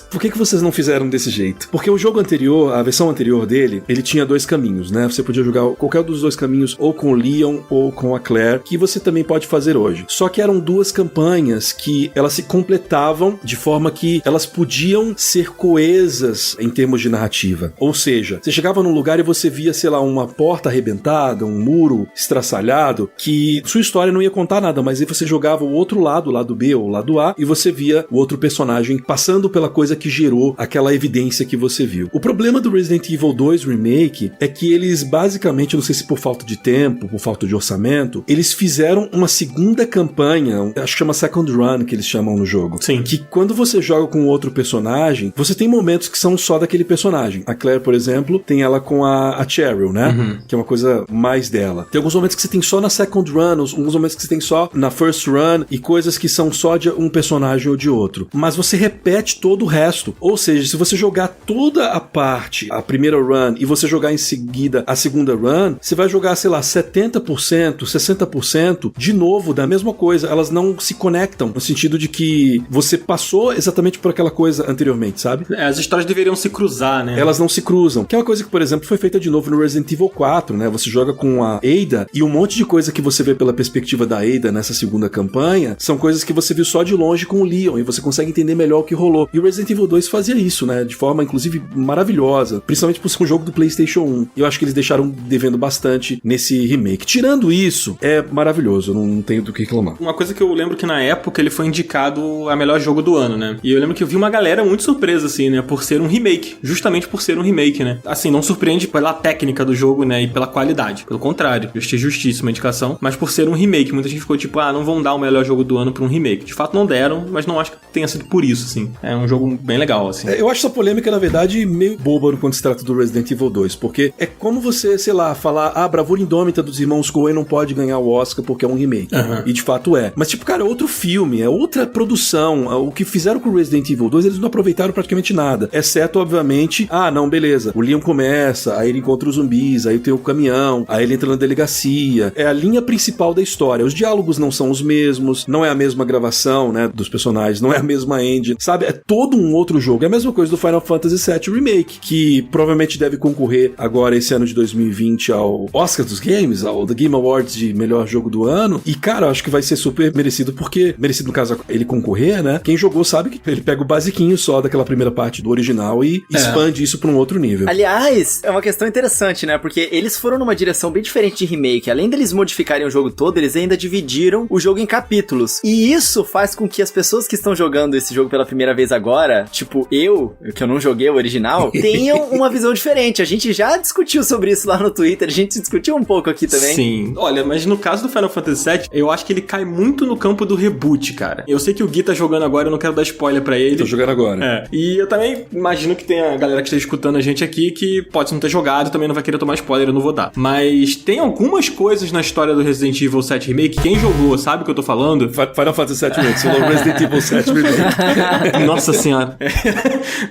por que vocês não fizeram desse jeito? Porque o jogo anterior, a versão anterior dele, ele tinha 2 caminhos, né? Você podia jogar qualquer dos 2 caminhos, ou com o Leon ou com a Claire, que você também pode fazer hoje. Só que eram 2 campanhas que elas se completavam de forma que elas podiam ser coesas em termos de narrativa. Ou seja, você chegava num lugar e você via, sei lá, uma porta arrebentada, um muro estraçalhado, que sua história não ia contar nada, mas aí você jogava o outro lado, o lado B ou o lado A, e você via o outro personagem passando pela coisa que gerou aquela evidência que você viu. O problema do Resident Evil 2 Remake é que eles basicamente, não sei se por falta de tempo, por falta de orçamento, eles fizeram uma segunda campanha, acho que chama Second Run, que eles chamam no jogo. Sim. Que quando você joga com outro personagem, você tem momentos que são só daquele personagem. A Claire, por exemplo, tem ela com a Cheryl, né? Uhum. Que é uma coisa mais dela. Tem alguns momentos que você tem só na Second Run, alguns momentos que você tem só na First Run, e coisas que são só de um personagem ou de outro. Mas você repete todo o resto. Ou seja, se você jogar toda a parte, a primeira run, e você jogar em seguida a segunda run, você vai jogar, sei lá, 70%, 60% de novo da mesma coisa. Elas não se conectam, no sentido de que você passou exatamente por aquela coisa anteriormente, sabe? As histórias deveriam se cruzar, né? Elas não se cruzam. Que é uma coisa que, por exemplo, foi feita de novo no Resident Evil 4, né? Você joga com a Ada e um monte de coisa que você vê pela perspectiva da Ada nessa segunda campanha são coisas que você viu só de longe com o Leon e você consegue entender melhor o que rolou. E o Resident Evil 2 fazia isso, né? De forma, inclusive, maravilhosa. Principalmente por ser um jogo do PlayStation 1. E eu acho que eles deixaram devendo bastante nesse remake. Tirando isso, é maravilhoso. Eu não tenho do que reclamar. Uma coisa que eu lembro que na época ele foi indicado a melhor jogo do ano, né? E eu lembro que eu vi uma galera muito surpresa, assim, né? Por ser um remake. Justamente por ser um remake, né? Assim, não surpreende pela técnica do jogo, né? E pela qualidade. Pelo contrário, eu achei justíssima a indicação. Mas por ser um remake, muita gente ficou tipo, não vão dar o melhor jogo do ano pra um remake. De fato não deram, mas não acho que tenha sido por isso, assim. É um jogo bem legal, assim. Eu acho essa polêmica, na verdade, meio boba quando se trata do Resident Evil 2, porque é como você, sei lá, falar, a Bravura Indômita dos irmãos Coen não pode ganhar o Oscar porque é um remake. Uhum. E de fato é. Mas, tipo, cara, é outro filme, é outra produção. O que fizeram com o Resident Evil 2, eles não aproveitaram praticamente nada. Exceto, obviamente, não, beleza. O Leon começa, aí ele encontra os zumbis, aí tem o caminhão, aí ele entra na delegacia. É a linha principal principal da história. Os diálogos não são os mesmos, não é a mesma gravação, né, dos personagens, não é a mesma engine, sabe? É todo um outro jogo. É a mesma coisa do Final Fantasy VII Remake, que provavelmente deve concorrer agora esse ano de 2020 ao Oscar dos Games, ao The Game Awards de melhor jogo do ano. E, cara, eu acho que vai ser super merecido, porque, merecido no caso ele concorrer, né? Quem jogou sabe que ele pega o basiquinho só daquela primeira parte do original e expande isso pra um outro nível. Aliás, é uma questão interessante, né? Porque eles foram numa direção bem diferente de remake. Além deles modificarem o jogo todo, eles ainda dividiram o jogo em capítulos. E isso faz com que as pessoas que estão jogando esse jogo pela primeira vez agora, tipo eu, que eu não joguei o original, tenham uma visão diferente. A gente já discutiu sobre isso lá no Twitter, a gente discutiu um pouco aqui também. Sim. Olha, mas no caso do Final Fantasy VII, eu acho que ele cai muito no campo do reboot, cara. Eu sei que o Gui tá jogando agora, eu não quero dar spoiler pra ele. Tô jogando agora. E eu também imagino que tem a galera que está escutando a gente aqui que pode não ter jogado, também não vai querer tomar spoiler, eu não vou dar. Mas tem algumas coisas na história do Resident Evil 7 Remake, quem jogou sabe o que eu tô falando? Final Fantasy VII Remake, você falou Resident Evil 7 Remake. Nossa senhora.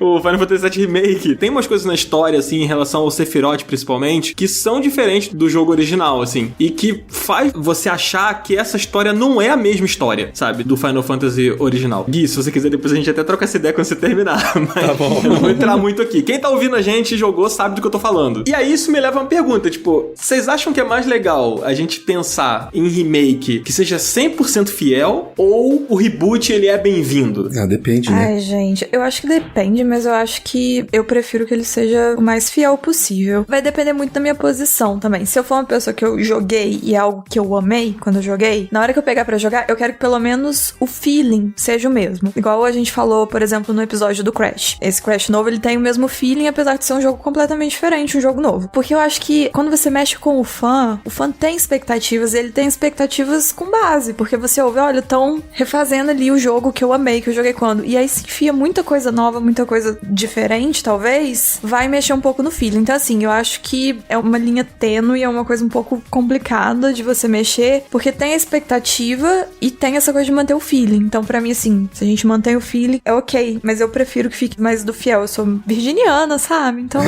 O Final Fantasy VII Remake tem umas coisas na história, assim, em relação ao Sephiroth, principalmente, que são diferentes do jogo original, assim, e que faz você achar que essa história não é a mesma história, sabe, do Final Fantasy original. Gui, se você quiser, depois a gente até troca essa ideia quando você terminar, mas tá bom. Eu não vou entrar muito aqui. Quem tá ouvindo a gente e jogou sabe do que eu tô falando. E aí isso me leva a uma pergunta, tipo, vocês acham que é mais legal a gente pensar em remake que seja 100% fiel ou o reboot ele é bem-vindo? Depende, né? Ai, gente, eu acho que depende, mas eu acho que eu prefiro que ele seja o mais fiel possível. Vai depender muito da minha posição também. Se eu for uma pessoa que eu joguei e é algo que eu amei quando eu joguei, na hora que eu pegar pra jogar, eu quero que pelo menos o feeling seja o mesmo. Igual a gente falou, por exemplo, no episódio do Crash. Esse Crash novo, ele tem o mesmo feeling, apesar de ser um jogo completamente diferente, um jogo novo. Porque eu acho que quando você mexe com o fã tem expectativas, ele tem expectativas com base, porque você ouve, olha, estão refazendo ali o jogo que eu amei, que eu joguei quando. E aí se enfia muita coisa nova, muita coisa diferente, talvez, vai mexer um pouco no feeling. Então, assim, eu acho que é uma linha tênue, é uma coisa um pouco complicada de você mexer, porque tem a expectativa e tem essa coisa de manter o feeling. Então, pra mim, assim, se a gente mantém o feeling, é ok, mas eu prefiro que fique mais do fiel. Eu sou virginiana, sabe? Então...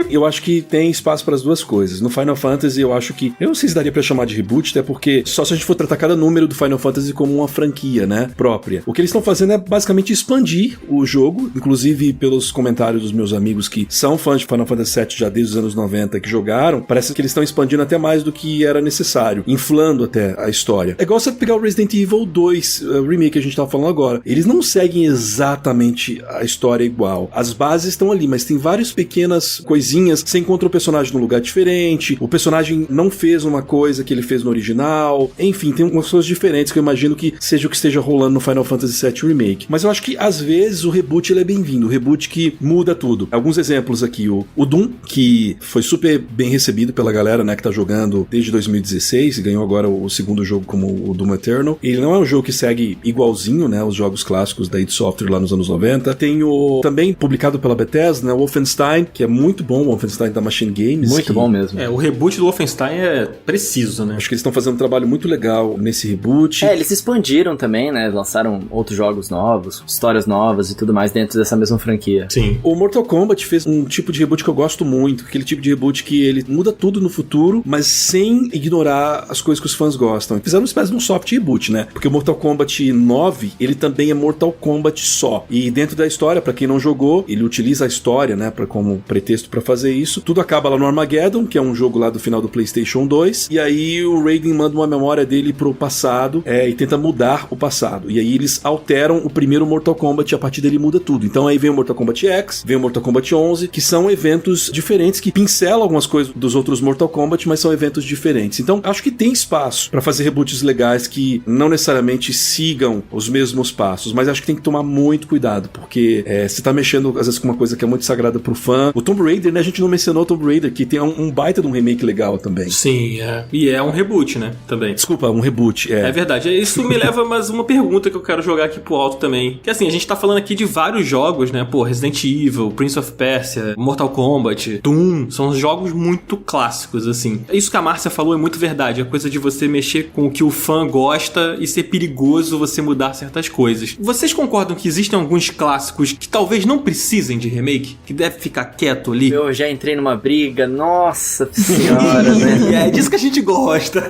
Eu acho que tem espaço para as duas coisas. No Final Fantasy, eu acho que... Eu não sei se daria pra chamar de reboot, até porque só se a gente for tratar cada número do Final Fantasy como uma franquia, né? Própria. O que eles estão fazendo é basicamente expandir o jogo, inclusive pelos comentários dos meus amigos que são fãs de Final Fantasy VII já desde os anos 90, que jogaram, parece que eles estão expandindo até mais do que era necessário, inflando até a história. É igual você pegar o Resident Evil 2 Remake que a gente tava falando agora. Eles não seguem exatamente a história igual. As bases estão ali, mas tem várias pequenas coisinhas. Você encontra o personagem num lugar diferente, o personagem não fez uma coisa que ele fez no original. Enfim, tem algumas coisas diferentes que eu imagino que seja o que esteja rolando no Final Fantasy VII Remake. Mas eu acho que, às vezes, o reboot ele é bem-vindo. O reboot que muda tudo. Alguns exemplos aqui. O Doom, que foi super bem recebido pela galera, né, que tá jogando desde 2016 e ganhou agora o segundo jogo como o Doom Eternal. Ele não é um jogo que segue igualzinho, né, os jogos clássicos da id Software lá nos anos 90. Tem o, também publicado pela Bethesda, né, o Wolfenstein, que é muito bom, o Wolfenstein da Machine Games. Muito bom mesmo. O reboot do Wolfenstein é preciso, né? Acho que eles estão fazendo um trabalho muito legal nesse reboot. Eles se expandiram também, né, lançaram outros jogos novos, histórias novas e tudo mais dentro dessa mesma franquia. Sim. O Mortal Kombat fez um tipo de reboot que eu gosto muito, aquele tipo de reboot que ele muda tudo no futuro, mas sem ignorar as coisas que os fãs gostam. Fizeram uma espécie de um soft reboot, né? Porque o Mortal Kombat 9, ele também é Mortal Kombat só. E dentro da história, pra quem não jogou, ele utiliza a história, né, como pretexto pra fazer isso. Tudo acaba lá no Armageddon, que é um jogo lá do final do PlayStation 2, e aí o Raiden manda uma memória dele pro passado, e tenta mudar o passado. E aí eles alteram o primeiro Mortal Kombat e a partir dele muda tudo. Então aí vem o Mortal Kombat X, vem o Mortal Kombat 11, que são eventos diferentes, que pincelam algumas coisas dos outros Mortal Kombat, mas são eventos diferentes. Então acho que tem espaço pra fazer reboots legais que não necessariamente sigam os mesmos passos, mas acho que tem que tomar muito cuidado, porque você tá mexendo às vezes com uma coisa que é muito sagrada pro fã. O Tomb Raider, né, a gente não mencionou o Tomb Raider, que tem um baita de um remake legal também. Sim, e é um reboot, né, também. Desculpa, um reboot, É verdade, isso me leva a mais uma pergunta que eu quero jogar aqui pro alto também, que assim, a gente tá falando aqui de vários jogos, né, Resident Evil, Prince of Persia, Mortal Kombat, Doom, são jogos muito clássicos, assim. Isso que a Márcia falou é muito verdade, a coisa de você mexer com o que o fã gosta e ser perigoso você mudar certas coisas. Vocês concordam que existem alguns clássicos que talvez não precisem de remake? Que deve ficar quieto ali? Eu já entrei numa briga, nossa senhora, né? É disso que a gente gosta. bosta.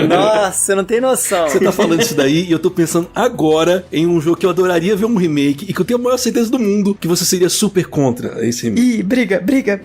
Nossa, eu não tenho noção. Você tá falando isso daí e eu tô pensando agora em um jogo que eu adoraria ver um remake e que eu tenho a maior certeza do mundo que você seria super contra esse remake. Ih, briga.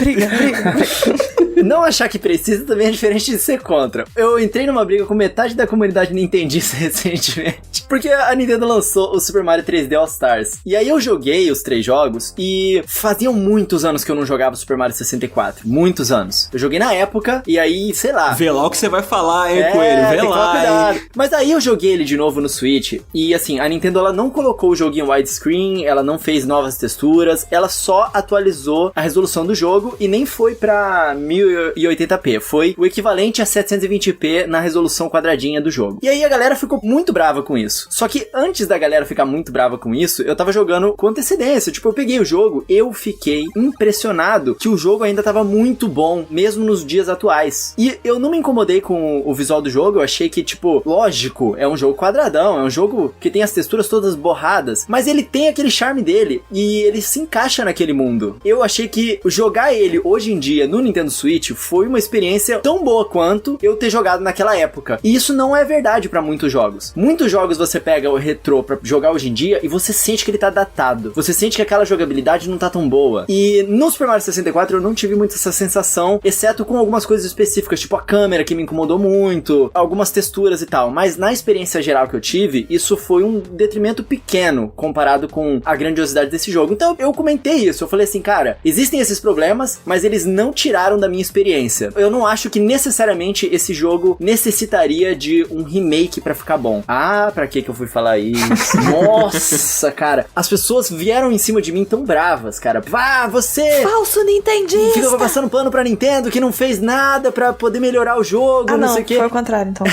Não achar que precisa também é diferente de ser contra. Eu entrei numa briga com metade da comunidade nintendista recentemente, porque a Nintendo lançou o Super Mario 3D All Stars. E aí eu joguei os 3 jogos e faziam muitos anos que eu não jogava Super Mario 64. Muitos anos. Eu joguei na época e aí, sei lá. Vê lá o que você vai falar, hein, Coelho? Vê lá, hein? Mas aí eu joguei ele de novo no Switch e assim, a Nintendo ela não colocou o jogo em widescreen, ela não fez novas texturas, ela só atualizou a resolução do jogo e nem foi pra 1080p, foi o equivalente a 720p na resolução quadradinha do jogo. E aí a galera ficou muito brava com isso. Só que antes da galera ficar muito brava com isso, eu tava jogando com antecedência, tipo, eu peguei o jogo, eu fiquei impressionado que o jogo ainda tava muito bom, mesmo nos dias atuais. E eu não me incomodei com o visual do jogo, eu achei que, tipo, lógico, é um jogo quadradão, é um jogo que tem as texturas todas borradas, mas ele tem aquele charme dele, e ele se encaixa naquele mundo. Eu achei que jogar ele hoje em dia no Nintendo Switch foi uma experiência tão boa quanto eu ter jogado naquela época. E isso não é verdade pra muitos jogos. Muitos jogos você pega o retrô pra jogar hoje em dia e você sente que ele tá datado. Você sente que aquela jogabilidade não tá tão boa. E no Super Mario 64 eu não tive muito essa sensação, exceto com algumas coisas específicas, tipo a câmera que me incomodou muito, algumas texturas e tal. Mas na experiência geral que eu tive, isso foi um detrimento pequeno comparado com a grandiosidade desse jogo. Então eu comentei isso, eu falei assim, cara, existem esses problemas, mas eles não tiraram da minha experiência. Eu não acho que necessariamente esse jogo necessitaria de um remake pra ficar bom. Ah, pra que eu fui falar isso? Nossa, cara, as pessoas vieram em cima de mim tão bravas, cara. Ah, você... Falso nintendista! Fica passando pano pra Nintendo que não fez nada pra poder melhorar o jogo, não sei o quê. Foi o contrário, então.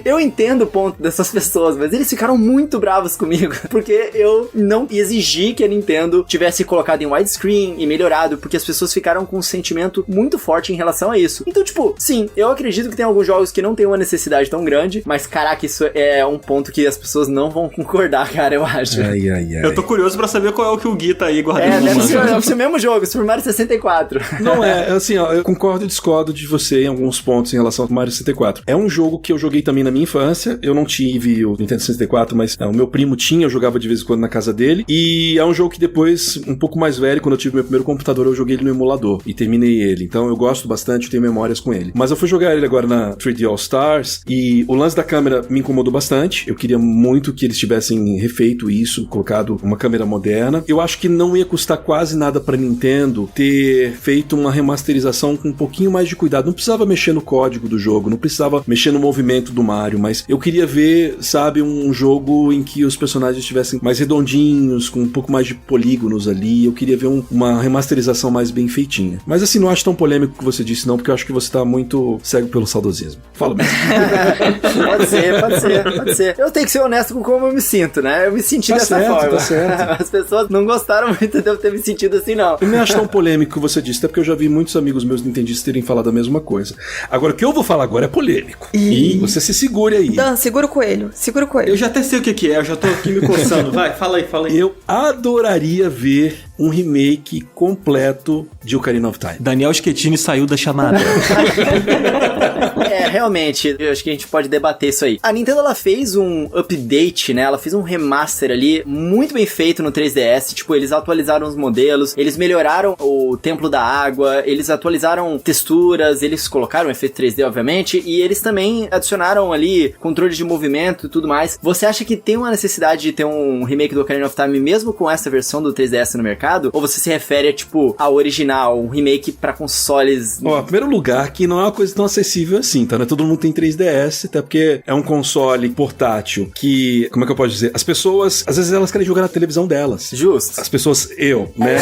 Eu entendo o ponto dessas pessoas, mas eles ficaram muito bravos comigo, porque eu não exigi que a Nintendo tivesse colocado em widescreen e melhorado, porque as pessoas ficaram com um sentimento muito forte em relação a isso. Então, tipo, sim, eu acredito que tem alguns jogos que não tem uma necessidade tão grande, mas caraca, isso é um ponto que as pessoas não vão concordar, cara, eu acho. Ai. Eu tô curioso pra saber qual é o que o Gui tá aí guardando. Deve ser o mesmo jogo, Super Mario 64. Não é, assim, ó, eu concordo e discordo de você em alguns pontos em relação ao Mario 64. É um jogo que eu joguei também na minha infância, eu não tive o Nintendo 64, mas o meu primo tinha, eu jogava de vez em quando na casa dele, e é um jogo que depois, um pouco mais velho, quando eu tive meu primeiro computador, eu joguei ele no emulador, e terminei ele, então eu gosto bastante, eu tenho memórias com ele. Mas eu fui jogar ele agora na 3D All Stars, e o lance da câmera me incomodou bastante, eu queria muito que eles tivessem refeito isso, colocado uma câmera moderna. Eu acho que não ia custar quase nada pra Nintendo ter feito uma remasterização com um pouquinho mais de cuidado, não precisava mexer no código do jogo, não precisava mexer no movimento do Mario, mas eu queria ver, sabe, um jogo em que os personagens estivessem mais redondinhos, com um pouco mais de polígonos ali, eu queria ver uma remasterização mais bem feitinha. Mas assim, não acho tão polêmico o que você disse não, porque eu acho que você tá muito cego pelo saudosismo. Fala mesmo. Pode ser. Eu tenho que ser honesto com como eu me sinto, né? Eu me senti dessa forma. Tá certo. As pessoas não gostaram muito de eu ter me sentido assim, não. Eu nem acho tão polêmico o que você disse, até porque eu já vi muitos amigos meus nintendistas terem falado a mesma coisa. Agora, o que eu vou falar agora é polêmico. E você se segure aí. Dan, segura o coelho. Eu já até sei o que é, eu já tô aqui me coçando. Vai, fala aí. Eu adoraria ver um remake completo de Ocarina of Time. Daniel Schettini saiu da chamada. Realmente, eu acho que a gente pode debater isso aí. A Nintendo, ela fez um update, né? Ela fez um remaster ali, muito bem feito no 3DS. Tipo, eles atualizaram os modelos, eles melhoraram o Templo da Água, eles atualizaram texturas, eles colocaram o efeito 3D, obviamente, e eles também adicionaram ali controle de movimento e tudo mais. Você acha que tem uma necessidade de ter um remake do Ocarina of Time mesmo com essa versão do 3DS no mercado? Ou você se refere, tipo, ao original, um remake pra consoles? Ó, em primeiro lugar, que não é uma coisa tão acessível assim, tá? Não é todo mundo tem 3DS, até porque é um console portátil que, como é que eu posso dizer? As pessoas, às vezes elas querem jogar na televisão delas. Justo. As pessoas, né?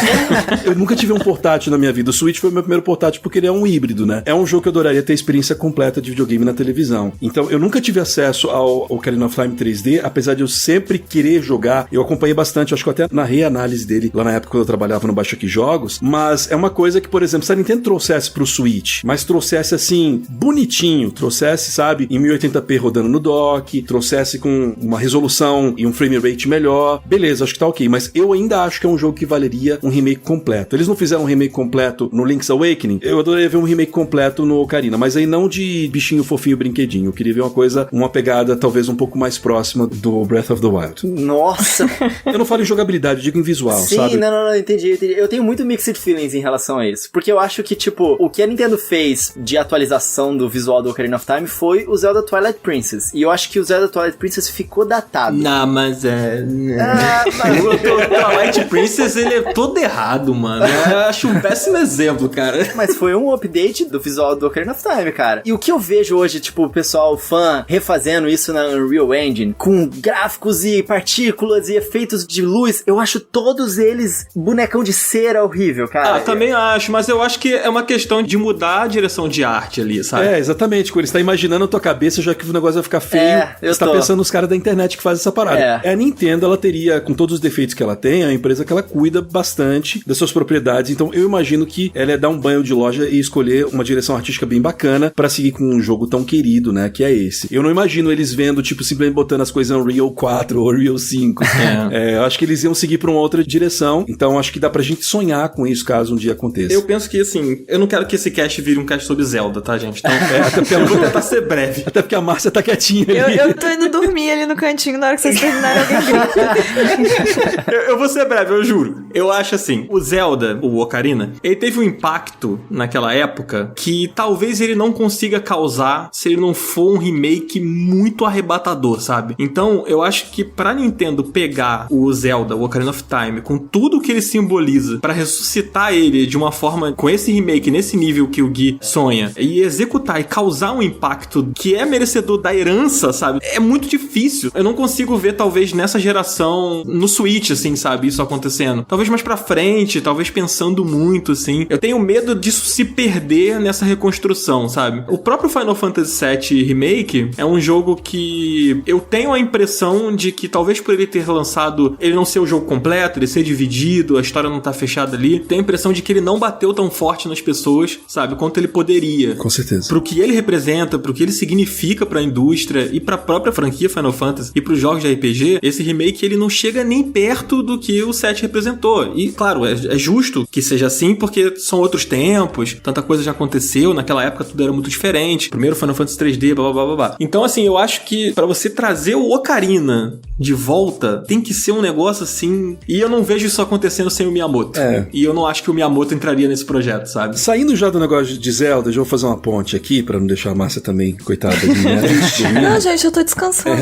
Eu nunca tive um portátil na minha vida. O Switch foi o meu primeiro portátil porque ele é um híbrido, né? É um jogo que eu adoraria ter a experiência completa de videogame na televisão. Então, eu nunca tive acesso ao Ocarina of Time 3D, apesar de eu sempre querer jogar. Eu acompanhei bastante, acho que eu até narrei a análise dele lá na época quando eu trabalhava no Baixa Aqui Jogos, mas é uma coisa que, por exemplo, se a Nintendo trouxesse pro Switch, mas trouxesse assim, bonitinho, trouxesse, sabe, em 1080p rodando no dock, trouxesse com uma resolução e um frame rate melhor, beleza, acho que tá ok, mas eu ainda acho que é um jogo que valeria um remake completo. Eles não fizeram um remake completo no Link's Awakening, eu adoraria ver um remake completo no Ocarina, mas aí não de bichinho fofinho brinquedinho, eu queria ver uma pegada talvez um pouco mais próxima do Breath of the Wild. Nossa! Eu não falo em jogabilidade, eu digo em visual, sim, sabe? Não, entendi. Eu tenho muito mixed feelings em relação a isso, porque eu acho que, tipo, o que a Nintendo fez de atualização do visual do Ocarina of Time foi o Zelda Twilight Princess, e eu acho que o Zelda Twilight Princess ficou datado. Não, mas Mas... O Twilight Princess, ele é todo errado, mano. Eu acho um péssimo exemplo, cara. Mas foi um update do visual do Ocarina of Time, cara. E o que eu vejo hoje, tipo, o pessoal fã refazendo isso na Unreal Engine, com gráficos e partículas e efeitos de luz, eu acho todos eles bonecão de cera horrível, cara. Também acho, mas eu acho que é uma questão de mudar a direção de arte ali, sabe? É, exatamente. Quando ele está imaginando a tua cabeça, já que o negócio vai ficar feio, você tá pensando nos caras da internet que fazem essa parada. A Nintendo, ela teria, com todos os defeitos que ela tem, é uma empresa que ela cuida bastante das suas propriedades, então eu imagino que ela ia dar um banho de loja e escolher uma direção artística bem bacana pra seguir com um jogo tão querido, né, que é esse. Eu não imagino eles vendo, tipo, simplesmente botando as coisas no Unreal 4 ou Unreal 5. Eu acho que eles iam seguir pra uma outra direção, então acho que dá pra gente sonhar com isso caso um dia aconteça. Eu penso que, assim, eu não quero que esse cast vire um cast sobre Zelda, tá, gente? Então, até porque eu vou tentar ser breve. Até porque a Márcia tá quietinha ali. Eu tô indo dormir ali no cantinho, na hora que vocês terminarem, alguém grita. Eu vou ser breve, eu juro. Eu acho assim, o Zelda, o Ocarina, ele teve um impacto naquela época que talvez ele não consiga causar se ele não for um remake muito arrebatador, sabe? Então, eu acho que pra Nintendo pegar o Zelda, o Ocarina of Time, com tudo que ele simboliza, pra ressuscitar ele de uma forma, com esse remake, nesse nível que o Gui sonha, e executar e causar um impacto que é merecedor da herança, sabe? É muito difícil. Eu não consigo ver, talvez, nessa geração, no Switch, assim, sabe? Isso acontecendo. Talvez mais pra frente, talvez pensando muito, assim. Eu tenho medo disso se perder nessa reconstrução, sabe? O próprio Final Fantasy VII Remake é um jogo que eu tenho a impressão de que talvez por ele ter lançado, ele não ser o jogo completo, ele ser dividido, a história não tá fechada ali, tenho a impressão de que ele não bateu tão forte nas pessoas, sabe? Quanto ele poderia. Com certeza. Pro que ele representa, pro que ele significa pra indústria e pra própria franquia Final Fantasy e pros jogos de RPG, esse remake ele não chega nem perto do que o 7 representou. E, claro, é justo que seja assim, porque são outros tempos, tanta coisa já aconteceu, naquela época tudo era muito diferente. Primeiro Final Fantasy 3D, blá blá blá blá. Então, assim, eu acho que pra você trazer o Ocarina de volta, tem que ser um negócio assim... E eu não vejo isso acontecendo sem o Miyamoto. E eu não acho que o Miyamoto entraria nesse projeto, sabe? Saindo já do negócio de Zelda, já vou fazer uma ponte aqui, pra não deixar a Márcia também, coitada de mim. Não, gente, eu tô descansando.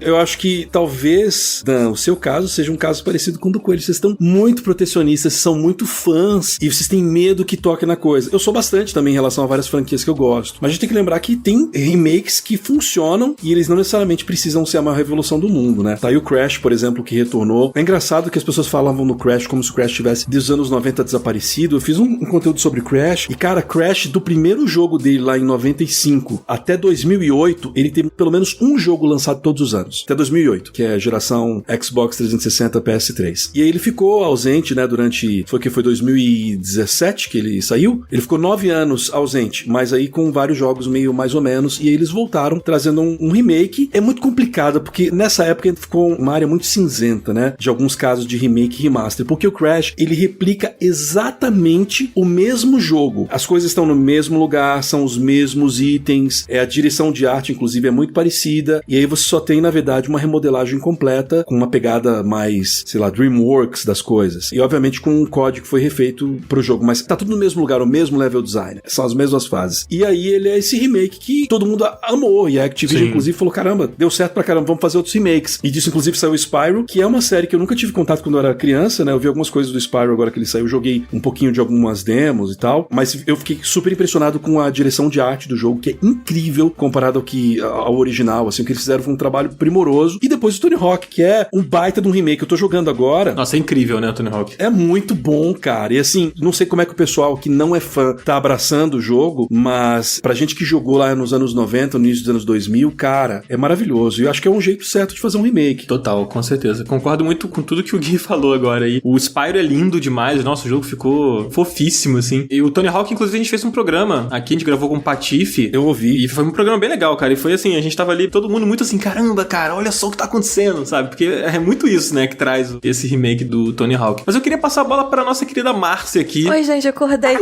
Eu acho que talvez, Dan, o seu caso seja um caso parecido com o do Coelho. Vocês estão muito protecionistas, são muito fãs e vocês têm medo que toque na coisa. Eu sou bastante também em relação a várias franquias que eu gosto. Mas a gente tem que lembrar que tem remakes que funcionam e eles não necessariamente precisam ser a maior revolução do mundo, né? Tá aí o Crash, por exemplo, que retornou. É engraçado que as pessoas falavam no Crash como se o Crash tivesse dos anos 90 desaparecido. Eu fiz um conteúdo sobre Crash e, cara, Crash do primeiro jogo dele lá em 95 até 2008, ele teve pelo menos um jogo lançado todos os anos. Até 2008, que é a geração Xbox 360 PS3. E aí ele ficou ausente, né, durante... Foi 2017 que ele saiu? Ele ficou 9 anos ausente, mas aí com vários jogos meio mais ou menos, e aí eles voltaram trazendo um remake. É muito complicado, porque nessa época ficou uma área muito cinzenta, né, de alguns casos de remake e remaster, porque o Crash, ele replica exatamente o mesmo jogo. As coisas estão no mesmo lugar, são os mesmos itens, a direção de arte, inclusive, é muito parecida, e aí você só tem, na verdade, uma remodelagem completa, com uma pegada mais, sei lá, DreamWorks das coisas. E, obviamente, com um código que foi refeito pro jogo, mas tá tudo no mesmo lugar, o mesmo level design, são as mesmas fases. E aí ele é esse remake que todo mundo amou, e a Activision, inclusive, falou, caramba, deu certo pra caramba, vamos fazer outros remakes. E disso, inclusive, saiu o Spyro, que é uma série que eu nunca tive contato quando eu era criança, né, eu vi algumas coisas do Spyro agora que ele saiu, joguei um pouquinho de algumas demos e tal, mas eu fiquei super impressionado com a direção de arte do jogo, que é incrível comparado ao original, assim, o que eles fizeram foi um trabalho primoroso. E depois o Tony Hawk, que é um baita de um remake, eu tô jogando agora. Nossa, é incrível, né, Tony Hawk? É muito bom, cara. E assim, não sei como é que o pessoal que não é fã tá abraçando o jogo, mas pra gente que jogou lá nos anos 90, no início dos anos 2000, cara, é maravilhoso. E eu acho que é um jeito certo de fazer um remake. Total, com certeza. Concordo muito com tudo que o Gui falou agora. memória aí. O Spyro é lindo demais, nosso jogo ficou fofíssimo, assim. E o Tony Hawk, inclusive, a gente fez um programa aqui, a gente gravou com o Patife. Eu ouvi. E foi um programa bem legal, cara. E foi assim, a gente tava ali, todo mundo muito assim, caramba, cara, olha só o que tá acontecendo, sabe? Porque é muito isso, né, que traz esse remake do Tony Hawk. Mas eu queria passar a bola pra nossa querida Márcia aqui. Oi, gente, acordei.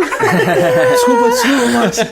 Desculpa, Márcia.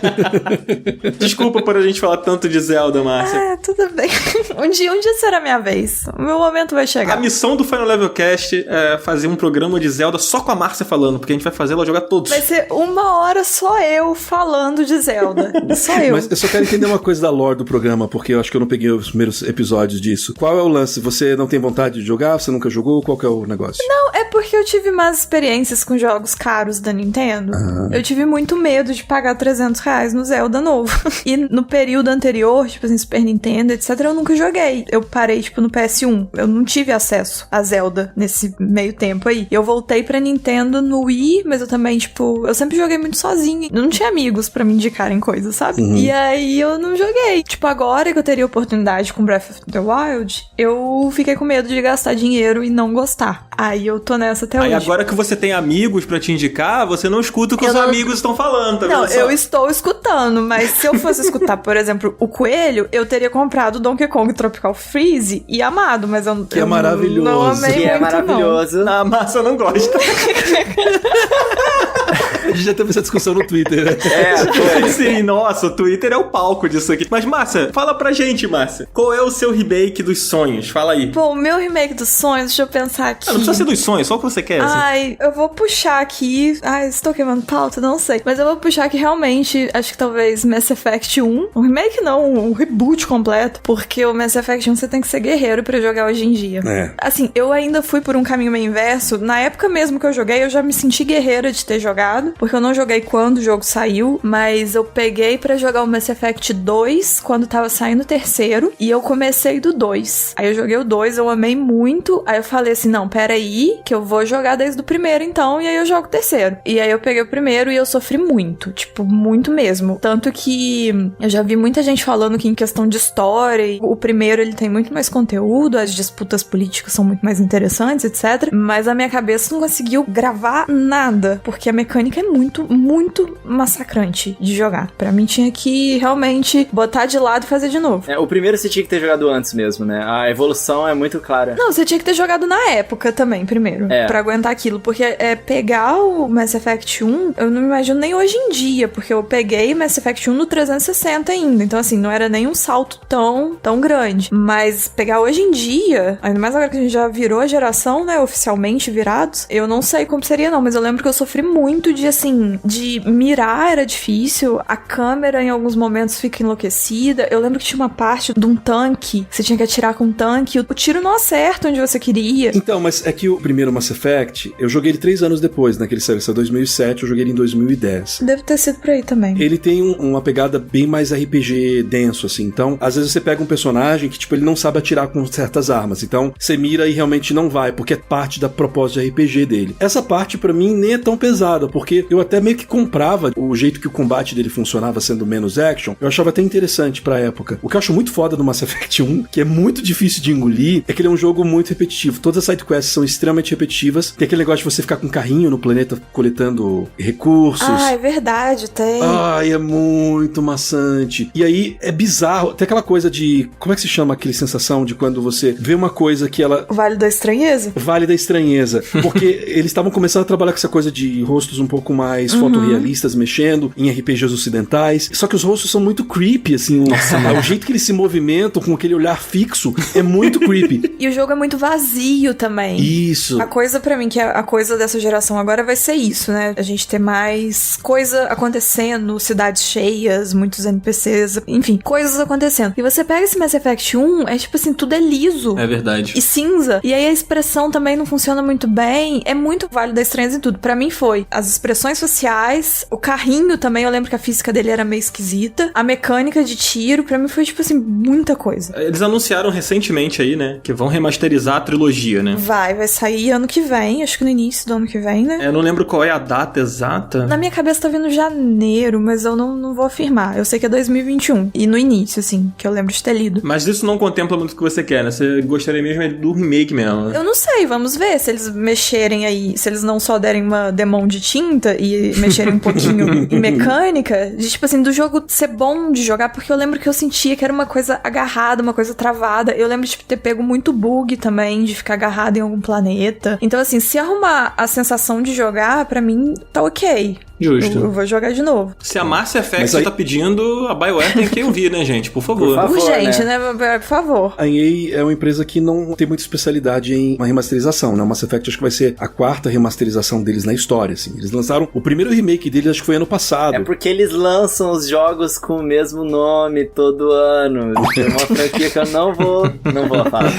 Desculpa por a gente falar tanto de Zelda, Márcia. Tudo bem. Um dia será minha vez. O meu momento vai chegar. A missão do Final Level Cast é fazer um programa de Zelda só com a Márcia falando, porque a gente vai fazer ela jogar todos. Vai ser 1 hora só eu falando de Zelda. Só eu. Mas eu só quero entender uma coisa da lore do programa, porque eu acho que eu não peguei os primeiros episódios disso. Qual é o lance? Você não tem vontade de jogar? Você nunca jogou? Qual que é o negócio? Não, é porque eu tive más experiências com jogos caros da Nintendo. Eu tive muito medo de pagar R$300 no Zelda novo. E no período anterior, tipo assim, Super Nintendo, etc., eu nunca joguei. Eu parei, tipo, no PS1. Eu não tive acesso a Zelda nesse meio tempo aí. Eu voltei pra Nintendo no Wii, mas eu também, tipo, eu sempre joguei muito sozinha. Eu não tinha amigos pra me indicarem coisas, sabe? E aí eu não joguei. Tipo, agora que eu teria oportunidade com Breath of the Wild, eu fiquei com medo de gastar dinheiro e não gostar. Aí eu tô nessa até hoje. Aí agora que você tem amigos pra te indicar, você não escuta o que os amigos estão falando, tá vendo? Não, eu estou escutando, mas se eu fosse escutar, por exemplo, o Coelho, eu teria comprado Donkey Kong Tropical Freeze e amado, mas eu Que é maravilhoso. Não amei Que muito, é maravilhoso. A Márcia não gosta. A gente já teve essa discussão no Twitter, né? Sim, nossa, o Twitter é o palco disso aqui. Mas, Márcia, fala pra gente, Márcia. Qual é o seu remake dos sonhos? Fala aí. Bom, o meu remake dos sonhos, deixa eu pensar aqui. Ah, não precisa ser dos sonhos, só o que você quer, assim. Ai, eu vou puxar aqui. Ai, estou queimando pauta, não sei. Mas eu vou puxar aqui realmente, acho que talvez Mass Effect 1. Um remake não, um reboot completo. Porque o Mass Effect 1 você tem que ser guerreiro pra jogar hoje em dia. Assim, eu ainda fui por um caminho meio inverso. Na época mesmo que eu joguei, eu já me senti guerreira de ter jogado. Porque eu não joguei quando o jogo saiu. Mas eu peguei pra jogar o Mass Effect 2 quando tava saindo o terceiro. E eu comecei do 2. Aí eu joguei o 2, eu amei muito. Aí eu falei assim, não, peraí, que eu vou jogar desde o primeiro então. E aí eu jogo o terceiro. E aí eu peguei o primeiro e eu sofri muito. Tipo, muito mesmo. Tanto que eu já vi muita gente falando que em questão de história, o primeiro ele tem muito mais conteúdo, as disputas políticas são muito mais interessantes, etc. Mas a minha cabeça não conseguiu gravar nada. Porque a mecânica é muito, muito massacrante de jogar. Pra mim tinha que realmente botar de lado e fazer de novo. O primeiro você tinha que ter jogado antes mesmo, né? A evolução é muito clara. Não, você tinha que ter jogado na época também, primeiro. Pra aguentar aquilo. Porque pegar o Mass Effect 1, eu não imagino nem hoje em dia. Porque eu peguei Mass Effect 1 no 360 ainda. Então, assim, não era nem um salto tão grande. Mas pegar hoje em dia, ainda mais agora que a gente já virou a geração, né? Oficialmente virados. Eu não sei como seria, não. Mas eu lembro que eu sofri muito de, assim, de mirar era difícil. A câmera, em alguns momentos, fica enlouquecida. Eu lembro que tinha uma parte de um tanque. Você tinha que atirar com um tanque. O tiro não acerta onde você queria. Então, mas é que o primeiro Mass Effect, eu joguei ele 3 anos depois, né? Que ele saiu em 2007, eu joguei ele em 2010. Deve ter sido por aí também. Ele tem uma pegada bem mais RPG denso, assim. Então, às vezes você pega um personagem que, tipo, ele não sabe atirar com certas armas. Então, você mira e realmente não vai, porque é parte da proposta de RPG dele. Essa parte, pra mim, nem é tão pesada, porque eu até meio que comprava o jeito que o combate dele funcionava sendo menos action. Eu achava até interessante pra época. O que eu acho muito foda do Mass Effect 1, que é muito difícil de engolir, é que ele é um jogo muito repetitivo. Todas as sidequests são extremamente repetitivas. Tem aquele negócio de você ficar com um carrinho no planeta coletando recursos. Ah, é verdade, tem. Ai, é muito maçante. E aí, é bizarro. Tem aquela coisa de... Como é que se chama aquela sensação de quando você vê uma coisa que ela... O Vale da Estranheza? Vale da Estranheza. Porque eles estavam começando a trabalhar com essa coisa de rostos um pouco mais fotorrealistas, mexendo em RPGs ocidentais. Só que os rostos são muito creepy, assim. O jeito que eles se movimentam com aquele olhar fixo é muito creepy. E o jogo é muito vazio também. Isso. A coisa pra mim, que é a coisa dessa geração agora, vai ser isso, né? A gente ter mais coisa acontecendo, cidades cheias, muitos NPCs, enfim, coisas acontecendo. E você pega esse Mass Effect 1, é tipo assim, tudo é liso. É verdade. E cinza. E aí a expressão também não funciona muito bem. É muito Vale da Estranheza em tudo. Pra mim foi as expressões faciais, o carrinho também, eu lembro que a física dele era meio esquisita, a mecânica de tiro, pra mim foi tipo assim, muita coisa. Eles anunciaram recentemente aí, né, que vão remasterizar a trilogia, né? Vai sair ano que vem, acho que no início do ano que vem, né? Eu não lembro qual é a data exata. Na minha cabeça tá vindo janeiro, mas eu não vou afirmar. Eu sei que é 2021. E no início, assim, que eu lembro de ter lido. Mas isso não contempla muito o que você quer, né? Você gostaria mesmo do remake mesmo, né? Eu não sei, vamos ver. ver se eles mexerem aí, se eles não só derem uma demão de tinta e mexerem um pouquinho em mecânica, de tipo assim, do jogo ser bom de jogar, porque eu lembro que eu sentia que era uma coisa agarrada, uma coisa travada. Eu lembro de ter pego muito bug também, de ficar agarrado em algum planeta. Então assim, se arrumar a sensação de jogar, pra mim tá ok. Justo. Eu vou jogar de novo. Se a Mass Effect tá pedindo, a BioWare tem que ouvir, né, gente? Por favor. Por favor, urgente, né? Por favor. A EA é uma empresa que não tem muita especialidade em uma remasterização, né? O Mass Effect acho que vai ser a 4ª remasterização deles na história, assim. Eles lançaram o primeiro remake deles, acho que foi ano passado. É porque eles lançam os jogos com o mesmo nome todo ano. É uma franquia que eu não vou falar.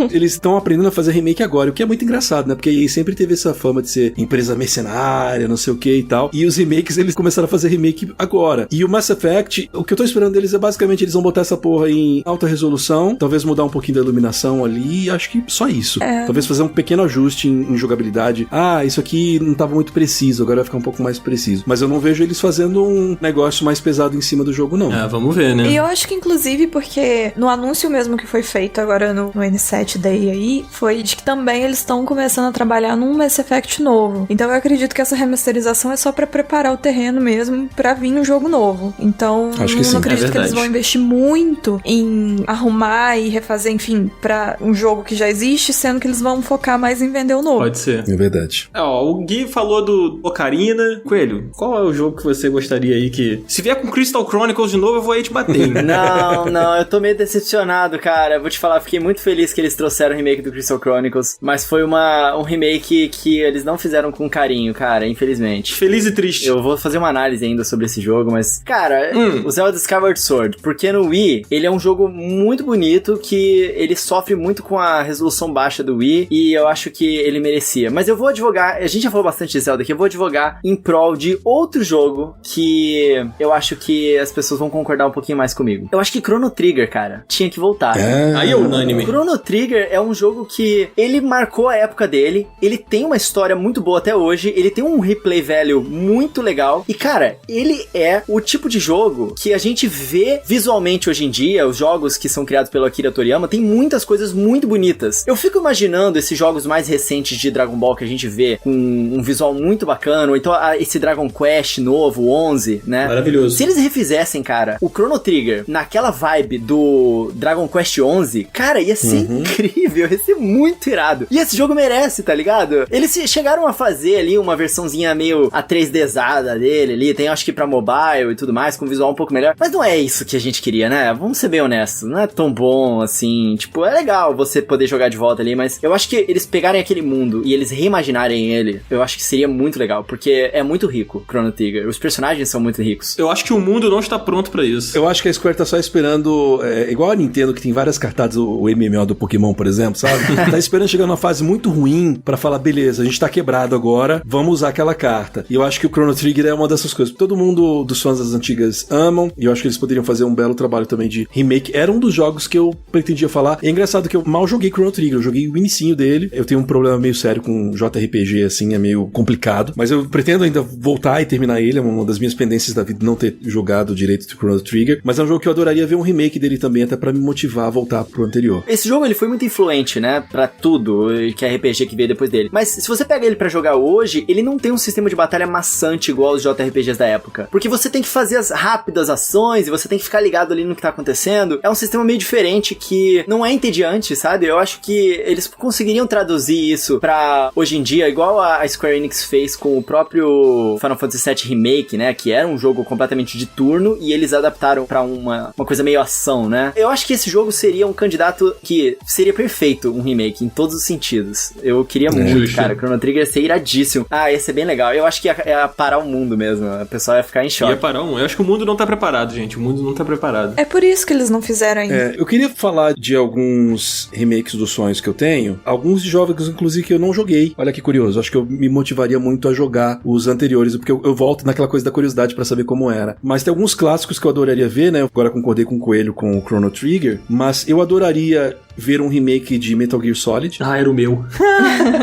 Eles estão aprendendo a fazer remake agora, o que é muito engraçado, né? Porque a EA sempre teve essa fama de ser empresa mercenária, não sei o que e tal. E os remakes, eles começaram a fazer remake agora. E o Mass Effect, o que eu tô esperando deles é basicamente eles vão botar essa porra em alta resolução, talvez mudar um pouquinho da iluminação ali, acho que só isso. Talvez fazer um pequeno ajuste em jogabilidade. Ah, isso aqui não tava muito preciso, agora vai ficar um pouco mais preciso. Mas eu não vejo eles fazendo um negócio mais pesado em cima do jogo, não. Vamos ver, né? E eu acho que, inclusive, porque no anúncio mesmo que foi feito agora no N7 Day aí, foi de que também eles estão começando a trabalhar num Mass Effect novo. Então eu acredito que essa remasterização é só pra preparar o terreno mesmo pra vir um jogo novo. Então acho que sim. Não acredito que eles vão investir muito em arrumar e refazer, enfim, pra um jogo que já existe, sendo que eles vão focar mais em vender o novo. Pode ser. É verdade. O Gui falou do Ocarina. Coelho, qual é o jogo que você gostaria aí que... Se vier com Crystal Chronicles de novo, eu vou aí te bater, hein? Não, eu tô meio decepcionado, cara. Vou te falar, fiquei muito feliz que eles trouxeram o remake do Crystal Chronicles, mas foi um remake que eles não fizeram com carinho, cara, infelizmente. Feliz e triste. Eu vou fazer uma análise ainda sobre esse jogo, mas, cara, o Zelda Skyward Sword, porque no Wii, ele é um jogo muito bonito, que ele sofre muito com a resolução baixa do Wii, e eu acho que ele merecia. Mas eu vou advogar, a gente já falou bastante de Zelda aqui, eu vou advogar em prol de outro jogo que eu acho que as pessoas vão concordar um pouquinho mais comigo. Eu acho que Chrono Trigger, cara, tinha que voltar. Aí é unânime. Chrono Trigger é um jogo que ele marcou a época dele, ele tem uma história muito boa até hoje, ele tem um replay value muito legal, e cara, ele é o tipo de jogo que a gente vê visualmente hoje em dia. Os jogos que são criados pelo Akira Toriyama tem muitas coisas muito bonitas. Eu fico imaginando esses jogos mais recentes de Dragon Ball que a gente vê com um visual muito bacana, ou então esse Dragon Quest novo, 11, né? Maravilhoso. Se eles refizessem, cara, o Chrono Trigger naquela vibe do Dragon Quest 11, cara, ia ser incrível, ia ser muito irado. E esse jogo merece, tá ligado? Eles chegaram a fazer ali uma versãozinha meio a 3Dzada dele ali, tem acho que pra mobile e tudo mais, com um visual um pouco melhor, mas não é isso que a gente queria, né? Vamos ser bem honestos, não é tão bom assim, tipo, é legal você poder jogar de volta ali, mas eu acho que eles pegarem aquele mundo e eles reimaginarem ele, eu acho que seria muito legal, porque é muito rico Chrono Trigger, os personagens são muito ricos. Eu acho que o mundo não está pronto pra isso. Eu acho que a Square tá só esperando, igual a Nintendo, que tem várias cartadas, o MMO do Pokémon, por exemplo, sabe? Tá esperando chegar numa fase muito ruim pra falar, beleza, a gente tá quebrado agora, vamos usar aquela carta. E eu acho que o Chrono Trigger é uma dessas coisas. Todo mundo dos fãs das antigas amam, e eu acho que eles poderiam fazer um belo trabalho também de remake. Era um dos jogos que eu pretendia falar. E é engraçado que eu mal joguei Chrono Trigger, eu joguei o inicinho dele. Eu tenho um problema meio sério com JRPG, assim, é meio complicado. Mas eu pretendo ainda voltar e terminar ele, é uma das minhas pendências da vida não ter jogado direito do Chrono Trigger. Mas é um jogo que eu adoraria ver um remake dele também, até pra me motivar a voltar pro anterior. Esse jogo, ele foi muito influente, né, pra tudo que é RPG que veio depois dele. Mas se você pega ele pra jogar hoje, ele não tem um sistema de batalha maçante igual os JRPGs da época. Porque você tem que fazer as rápidas ações e você tem que ficar ligado ali no que tá acontecendo. É um sistema meio diferente que não é entediante, sabe? Eu acho que eles conseguiriam traduzir isso pra hoje em dia, igual a Square Enix fez com o próprio Final Fantasy VII Remake, né, que era um jogo completamente de turno e eles adaptaram pra uma coisa meio ação, né? Eu acho que esse jogo seria um candidato que seria perfeito um remake em todos os sentidos. Eu queria muito, cara. Chrono Trigger ia ser iradíssimo. Ia ser bem legal. Eu acho que ia parar o mundo mesmo. A pessoa ia ficar em choque. Ia parar Eu acho que o mundo não tá preparado, gente. O mundo não tá preparado. É por isso que eles não fizeram ainda. Eu queria falar de alguns remakes dos sonhos que eu tenho. Alguns de jogos, inclusive, que eu não joguei. Olha que curioso. Acho que eu me motivaria muito a jogar os anteriores, porque eu volto naquela coisa da curiosidade pra saber como era. Mas tem alguns clássicos que eu adoraria ver, né? Eu agora concordei com o Coelho com o Chrono Trigger, mas eu adoraria ver um remake de Metal Gear Solid. Ah, era o meu.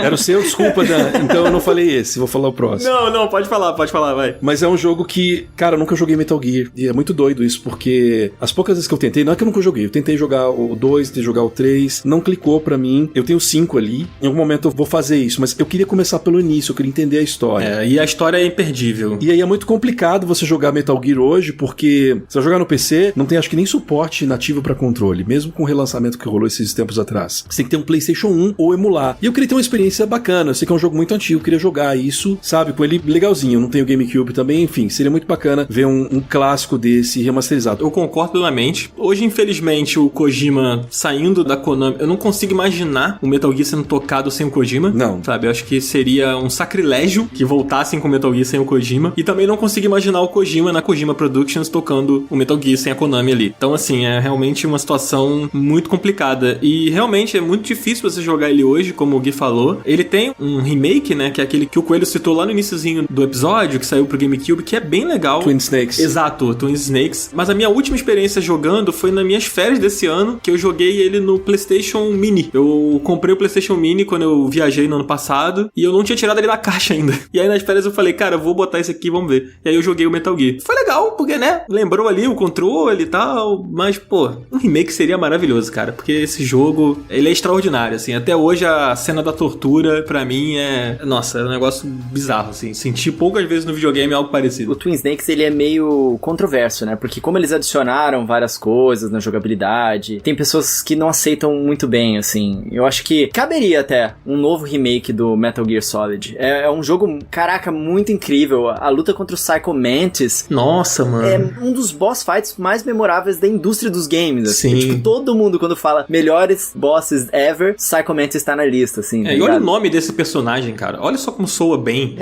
Era o seu? Desculpa, Dan. Então eu não falei esse, vou falar o próximo. Não, pode falar, vai. Mas é um jogo que, cara, eu nunca joguei Metal Gear. E é muito doido isso, porque as poucas vezes que eu tentei, não é que eu nunca joguei, eu tentei jogar o 2, tentei jogar o 3, não clicou pra mim. Eu tenho 5 ali, em algum momento eu vou fazer isso, mas eu queria começar pelo início, eu queria entender a história. E a história é imperdível. E aí é muito complicado você jogar Metal Gear hoje, porque você vai jogar no PC, não tem acho que nem suporte nativo pra controle, mesmo com o relançamento que rolou esses tempos atrás. Você tem que ter um PlayStation 1 ou emular. E eu queria ter uma experiência bacana, eu sei que é um jogo muito antigo, eu queria jogar isso, sabe, com ele legalzinho. Eu não tenho GameCube também, enfim, seria muito bacana ver um clássico desse remasterizado. Eu concordo plenamente. Hoje, infelizmente, o Kojima saindo da Konami, eu não consigo imaginar o Metal Gear sendo tocado sem o Kojima. Não. Sabe, eu acho que seria um sacrilégio que voltassem com o Metal Gear sem o Kojima. E também não consigo imaginar o Kojima na Kojima Productions tocando o Metal Gear sem a Konami ali. Então, assim, é realmente uma situação muito complicada. E realmente é muito difícil você jogar ele hoje, como o Gui falou. Ele tem um remake, né, que é aquele que o Coelho citou lá no iniciozinho do episódio, que saiu pro GameCube, que é bem legal. Twin Snakes. Exato, Twin Snakes. Mas a minha última experiência jogando foi nas minhas férias desse ano, que eu joguei ele no PlayStation Mini. Eu comprei o PlayStation Mini quando eu viajei no ano passado, e eu não tinha tirado ele da caixa ainda. E aí nas férias eu falei, cara, eu vou botar esse aqui, vamos ver. E aí eu joguei o Metal Gear. Foi legal, porque, né, lembrou ali o controle e tal, mas, pô, um remake seria maravilhoso, cara, porque esse jogo, ele é extraordinário, assim. Até hoje a cena da tortura, pra mim, nossa, é um negócio bizarro, assim. Senti poucas vezes no videogame algo parecido. O Twin Snakes, ele é meio controverso, né? Porque como eles adicionaram várias coisas na jogabilidade, tem pessoas que não aceitam muito bem, assim. Eu acho que caberia até um novo remake do Metal Gear Solid. É um jogo, caraca, muito incrível. A luta contra o Psycho Mantis. Nossa, mano. É um dos boss fights mais memoráveis da indústria dos games, assim. Sim. Tipo, todo mundo, quando fala melhores bosses ever, Psycho Mantis tá na lista, assim. E olha o nome desse personagem, cara. Olha só como soa bem.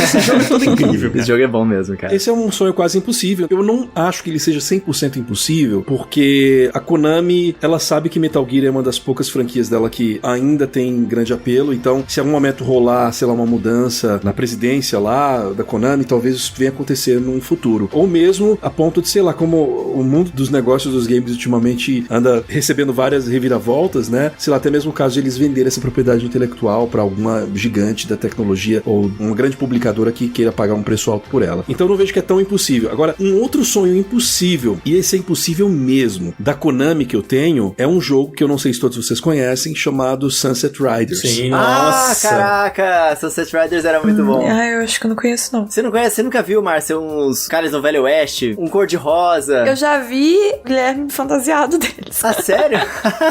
Esse jogo é todo incrível, cara. Esse jogo é bom mesmo, cara. Esse é um sonho quase impossível. Eu não acho que ele seja 100% impossível, porque a Konami, ela sabe que Metal Gear é uma das poucas franquias dela que ainda tem grande apelo, então se em algum momento rolar, sei lá, uma mudança na presidência lá da Konami, talvez isso venha acontecer num futuro. Ou mesmo a ponto de, sei lá, como o mundo dos negócios dos games ultimamente anda recebendo várias reviravoltas, né? Sei lá, até mesmo o caso de eles venderem essa propriedade intelectual pra alguma gigante da tecnologia ou uma grande publicadora que queira pagar um preço alto por ela. Então eu não vejo que é tão impossível. Agora, um outro sonho impossível, e esse é impossível mesmo, da Konami que eu tenho, é um jogo que eu não sei se todos vocês conhecem, chamado Sunset Riders. Sim, nossa. Ah, caraca! Sunset Riders era muito bom. Eu acho que eu não conheço, não. Você não conhece? Você nunca viu, Márcia, uns caras no Velho Oeste? Um cor-de-rosa? Eu já vi Guilherme fantasiado deles. Ah, sério?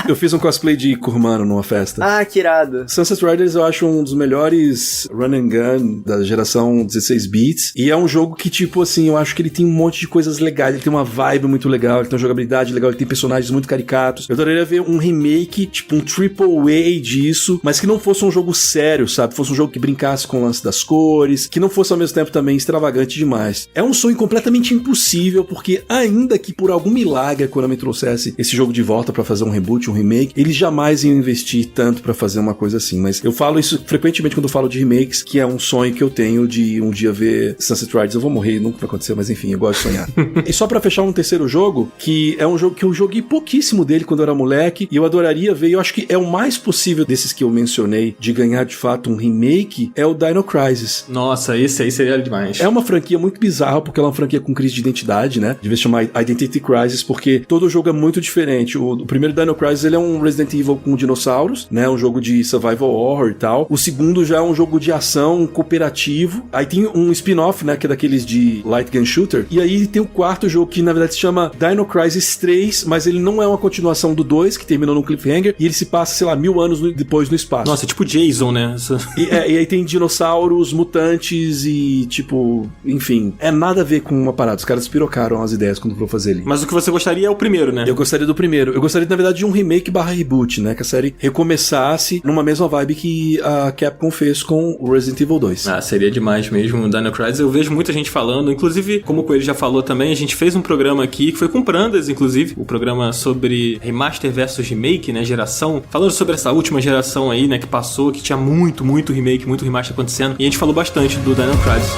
Eu fiz um cosplay de Kurmano numa festa. Ah, que irado. Sunset Riders eu acho um dos melhores run and gun da geração 16 bits, e é um jogo que, tipo assim, eu acho que ele tem um monte de coisas legais, ele tem uma vibe muito legal, ele tem uma jogabilidade legal, ele tem personagens muito caricatos. Eu adoraria ver um remake, tipo um AAA disso, mas que não fosse um jogo sério, sabe? Fosse um jogo que brincasse com o lance das cores, que não fosse ao mesmo tempo também extravagante demais. É um sonho completamente impossível, porque ainda que por algum milagre a Konami trouxesse esse jogo de volta pra fazer um reboot, um remake, eles jamais iam investir tanto pra fazer uma coisa assim. Mas eu falo isso frequentemente quando eu falo de remakes, que é um sonho que eu tenho de um dia ver Sunset Riders. Eu vou morrer, nunca vai acontecer, mas enfim, eu gosto de sonhar. E só pra fechar um terceiro jogo, que é um jogo que eu joguei pouquíssimo dele quando eu era moleque, e eu adoraria ver, e eu acho que é o mais possível desses que eu mencionei, de ganhar de fato um remake, é o Dino Crisis. Nossa, esse aí seria demais. É uma franquia muito bizarra, porque ela é uma franquia com crise de identidade, né? Devia se chamar Identity Crisis, porque todo jogo é muito diferente. O primeiro Dino Crisis, ele é um Resident Evil com dinossauros, né? Um jogo de survival horror e tal. O segundo já é um jogo de ação cooperativo. Aí tem um spin-off, né? Que é daqueles de Light Gun Shooter. E aí tem o quarto jogo, que na verdade se chama Dino Crisis 3, mas ele não é uma continuação do 2, que terminou no cliffhanger, e ele se passa, sei lá, 1000 anos depois no espaço. Nossa, é tipo Jason, né? E aí tem dinossauros, mutantes e, tipo, enfim, é nada a ver com uma parada. Os caras pirocaram as ideias quando foram fazer ali. Mas o que você gostaria é o primeiro, né? Eu gostaria do primeiro. Eu gostaria, na verdade, de um remake / reboot, né? Que a série recomeçasse numa mesma vibe que a Capcom fez com o Resident Evil 2. Ah, seria demais mesmo o Dino Crisis. Eu vejo muita gente falando, inclusive, como o Coelho já falou também, a gente fez um programa aqui, que foi com Prandas, inclusive, o programa sobre remaster versus remake, né, geração, falando sobre essa última geração aí, né, que passou, que tinha muito remake, muito remaster acontecendo, e a gente falou bastante do Dino Crisis.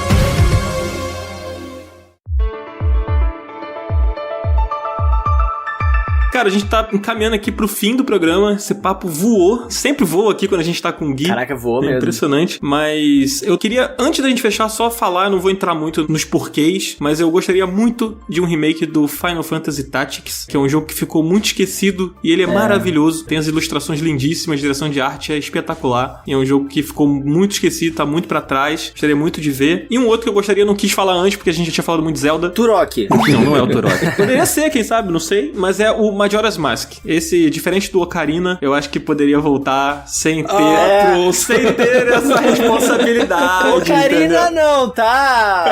cara, a gente tá encaminhando aqui pro fim do programa. Esse papo voou. Sempre voa aqui quando a gente tá com o Gui. Caraca, voou É mesmo. impressionante. Mas eu queria, antes da gente fechar, só falar, não vou entrar muito nos porquês, mas eu gostaria muito de um remake do Final Fantasy Tactics, que é um jogo que ficou muito esquecido e ele é maravilhoso. Tem as ilustrações lindíssimas, a direção de arte é espetacular. E é um jogo que ficou muito esquecido, tá muito pra trás. Gostaria muito de ver. E um outro que eu gostaria, não quis falar antes, porque a gente já tinha falado muito de Zelda. Turok. Não é o Turok. Poderia ser, quem sabe, não sei. Mas é o Majora's Mask. Esse, diferente do Ocarina, eu acho que poderia voltar sem ter, sem ter essa responsabilidade. Ocarina não, tá?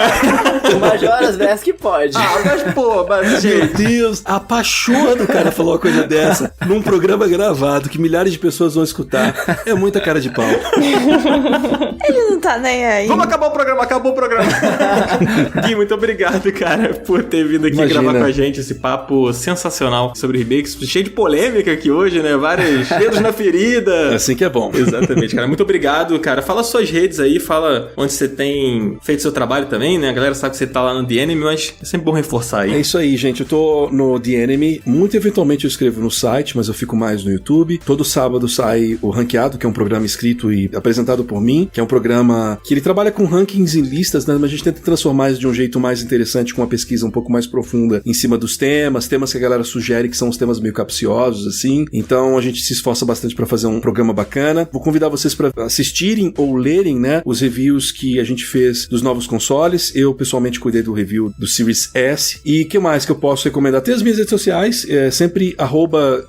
O Majora's Mask pode. Mas pô, Meu Deus, a pachorra do cara falou uma coisa dessa num programa gravado que milhares de pessoas vão escutar. É muita cara de pau. Ele não tá nem aí. Vamos acabar o programa, acabou o programa. Gui, muito obrigado, cara, por ter vindo aqui Imagina. gravar com a gente esse papo sensacional sobre remakes, cheio de polêmica aqui hoje, né? Vários dedos na ferida. Assim que é bom. Exatamente, cara. Muito obrigado, cara. Fala suas redes aí, fala onde você tem feito seu trabalho também, né? A galera sabe que você tá lá no The Enemy, mas é sempre bom reforçar É aí. isso aí, gente. Eu tô no The Enemy. Muito eventualmente eu escrevo no site, mas eu fico mais no YouTube. Todo sábado sai o Ranqueado, que é um programa escrito e apresentado por mim, que é um programa que ele trabalha com rankings e listas, né? Mas a gente tenta transformar isso de um jeito mais interessante, com uma pesquisa um pouco mais profunda em cima dos temas que a galera sugere, que são os temas meio capciosos, assim. Então a gente se esforça bastante pra fazer um programa bacana. Vou convidar vocês pra assistirem ou lerem, né, os reviews que a gente fez dos novos consoles. Eu, pessoalmente, cuidei do review do Series S. E que mais que eu posso recomendar? Tem as minhas redes sociais, sempre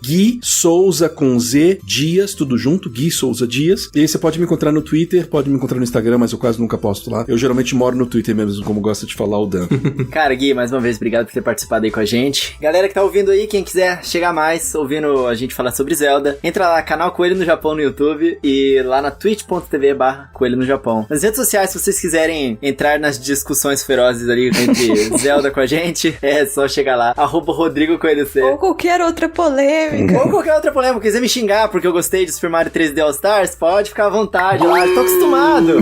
@Gui Souza com Z Dias, tudo junto, Gui Souza Dias. E aí você pode me encontrar no Twitter, pode me encontrar no Instagram, mas eu quase nunca posto lá. Eu geralmente moro no Twitter mesmo, como gosta de falar o Dan. Cara, Gui, mais uma vez, obrigado por ter participado aí com a gente. Galera que tá ouvindo aí, quem quiser chegar mais, ouvindo a gente falar sobre Zelda, entra lá, canal Coelho no Japão no YouTube e lá na twitch.tv/Coelho no Japão. Nas redes sociais, se vocês quiserem entrar nas discussões ferozes ali entre Zelda com a gente, é só chegar lá, @Rodrigo Coelho C. Ou qualquer outra polêmica. Ou qualquer outra polêmica, quiser me xingar porque eu gostei de Super Mario 3D All Stars, pode ficar à vontade lá, tô acostumado.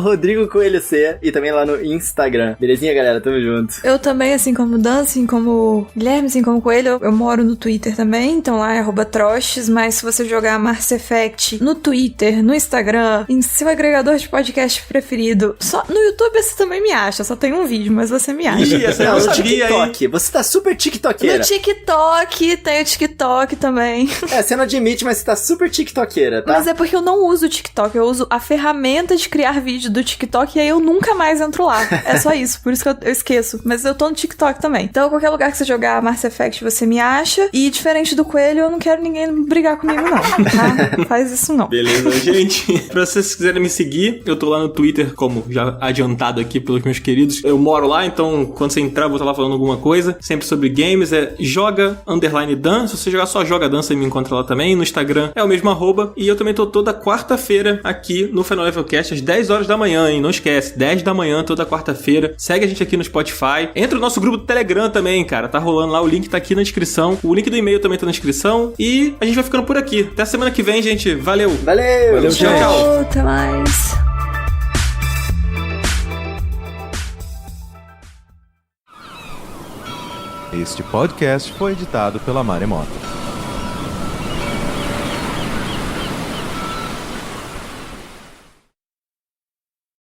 @Rodrigo Coelho C e também lá no Instagram. Belezinha, galera? Tamo junto. Eu também, assim como Dan, assim como Guilherme, assim como Coelho, eu moro no Twitter também, então lá é @Troches, mas se você jogar Mass Effect no Twitter, no Instagram, em seu agregador de podcast preferido, só no YouTube você também me acha, só tem um vídeo, mas você me acha. Ih, essa eu Não, não no sabia, hein? TikTok. Você tá super tiktokeira. No TikTok, tem o TikTok também. É, você não admite, mas você tá super tiktokeira, tá? Mas é porque eu não uso o TikTok, eu uso a ferramenta de criar vídeo do TikTok e aí eu nunca mais entro lá. É só isso, por isso que eu esqueço. Mas eu tô no TikTok também. Então, qualquer lugar que você jogar Mass Effect, você me acha. E diferente do Coelho, eu não quero ninguém brigar comigo, não, tá? Faz isso não. Beleza, gente. Pra vocês quiserem me seguir, eu tô lá no Twitter, como já adiantado aqui pelos meus queridos. Eu moro lá, então quando você entrar, eu vou estar lá falando alguma coisa. Sempre sobre games, é joga_Dan. Se você jogar só Joga Dan, você me encontra lá também. No Instagram é o mesmo @. E eu também tô toda quarta-feira aqui no Final Level Cast, às 10 horas da manhã, hein? Não esquece, 10 da manhã, toda quarta-feira. Segue a gente aqui no Spotify. Entra no nosso grupo do Telegram também, cara. Tá rolando lá, o link tá aqui na descrição. O link do e-mail também tá na descrição. E a gente vai ficando por aqui. Até a semana que vem, gente. Valeu! Valeu! Valeu, gente. Tchau, até mais. Este podcast foi editado pela Maremoto.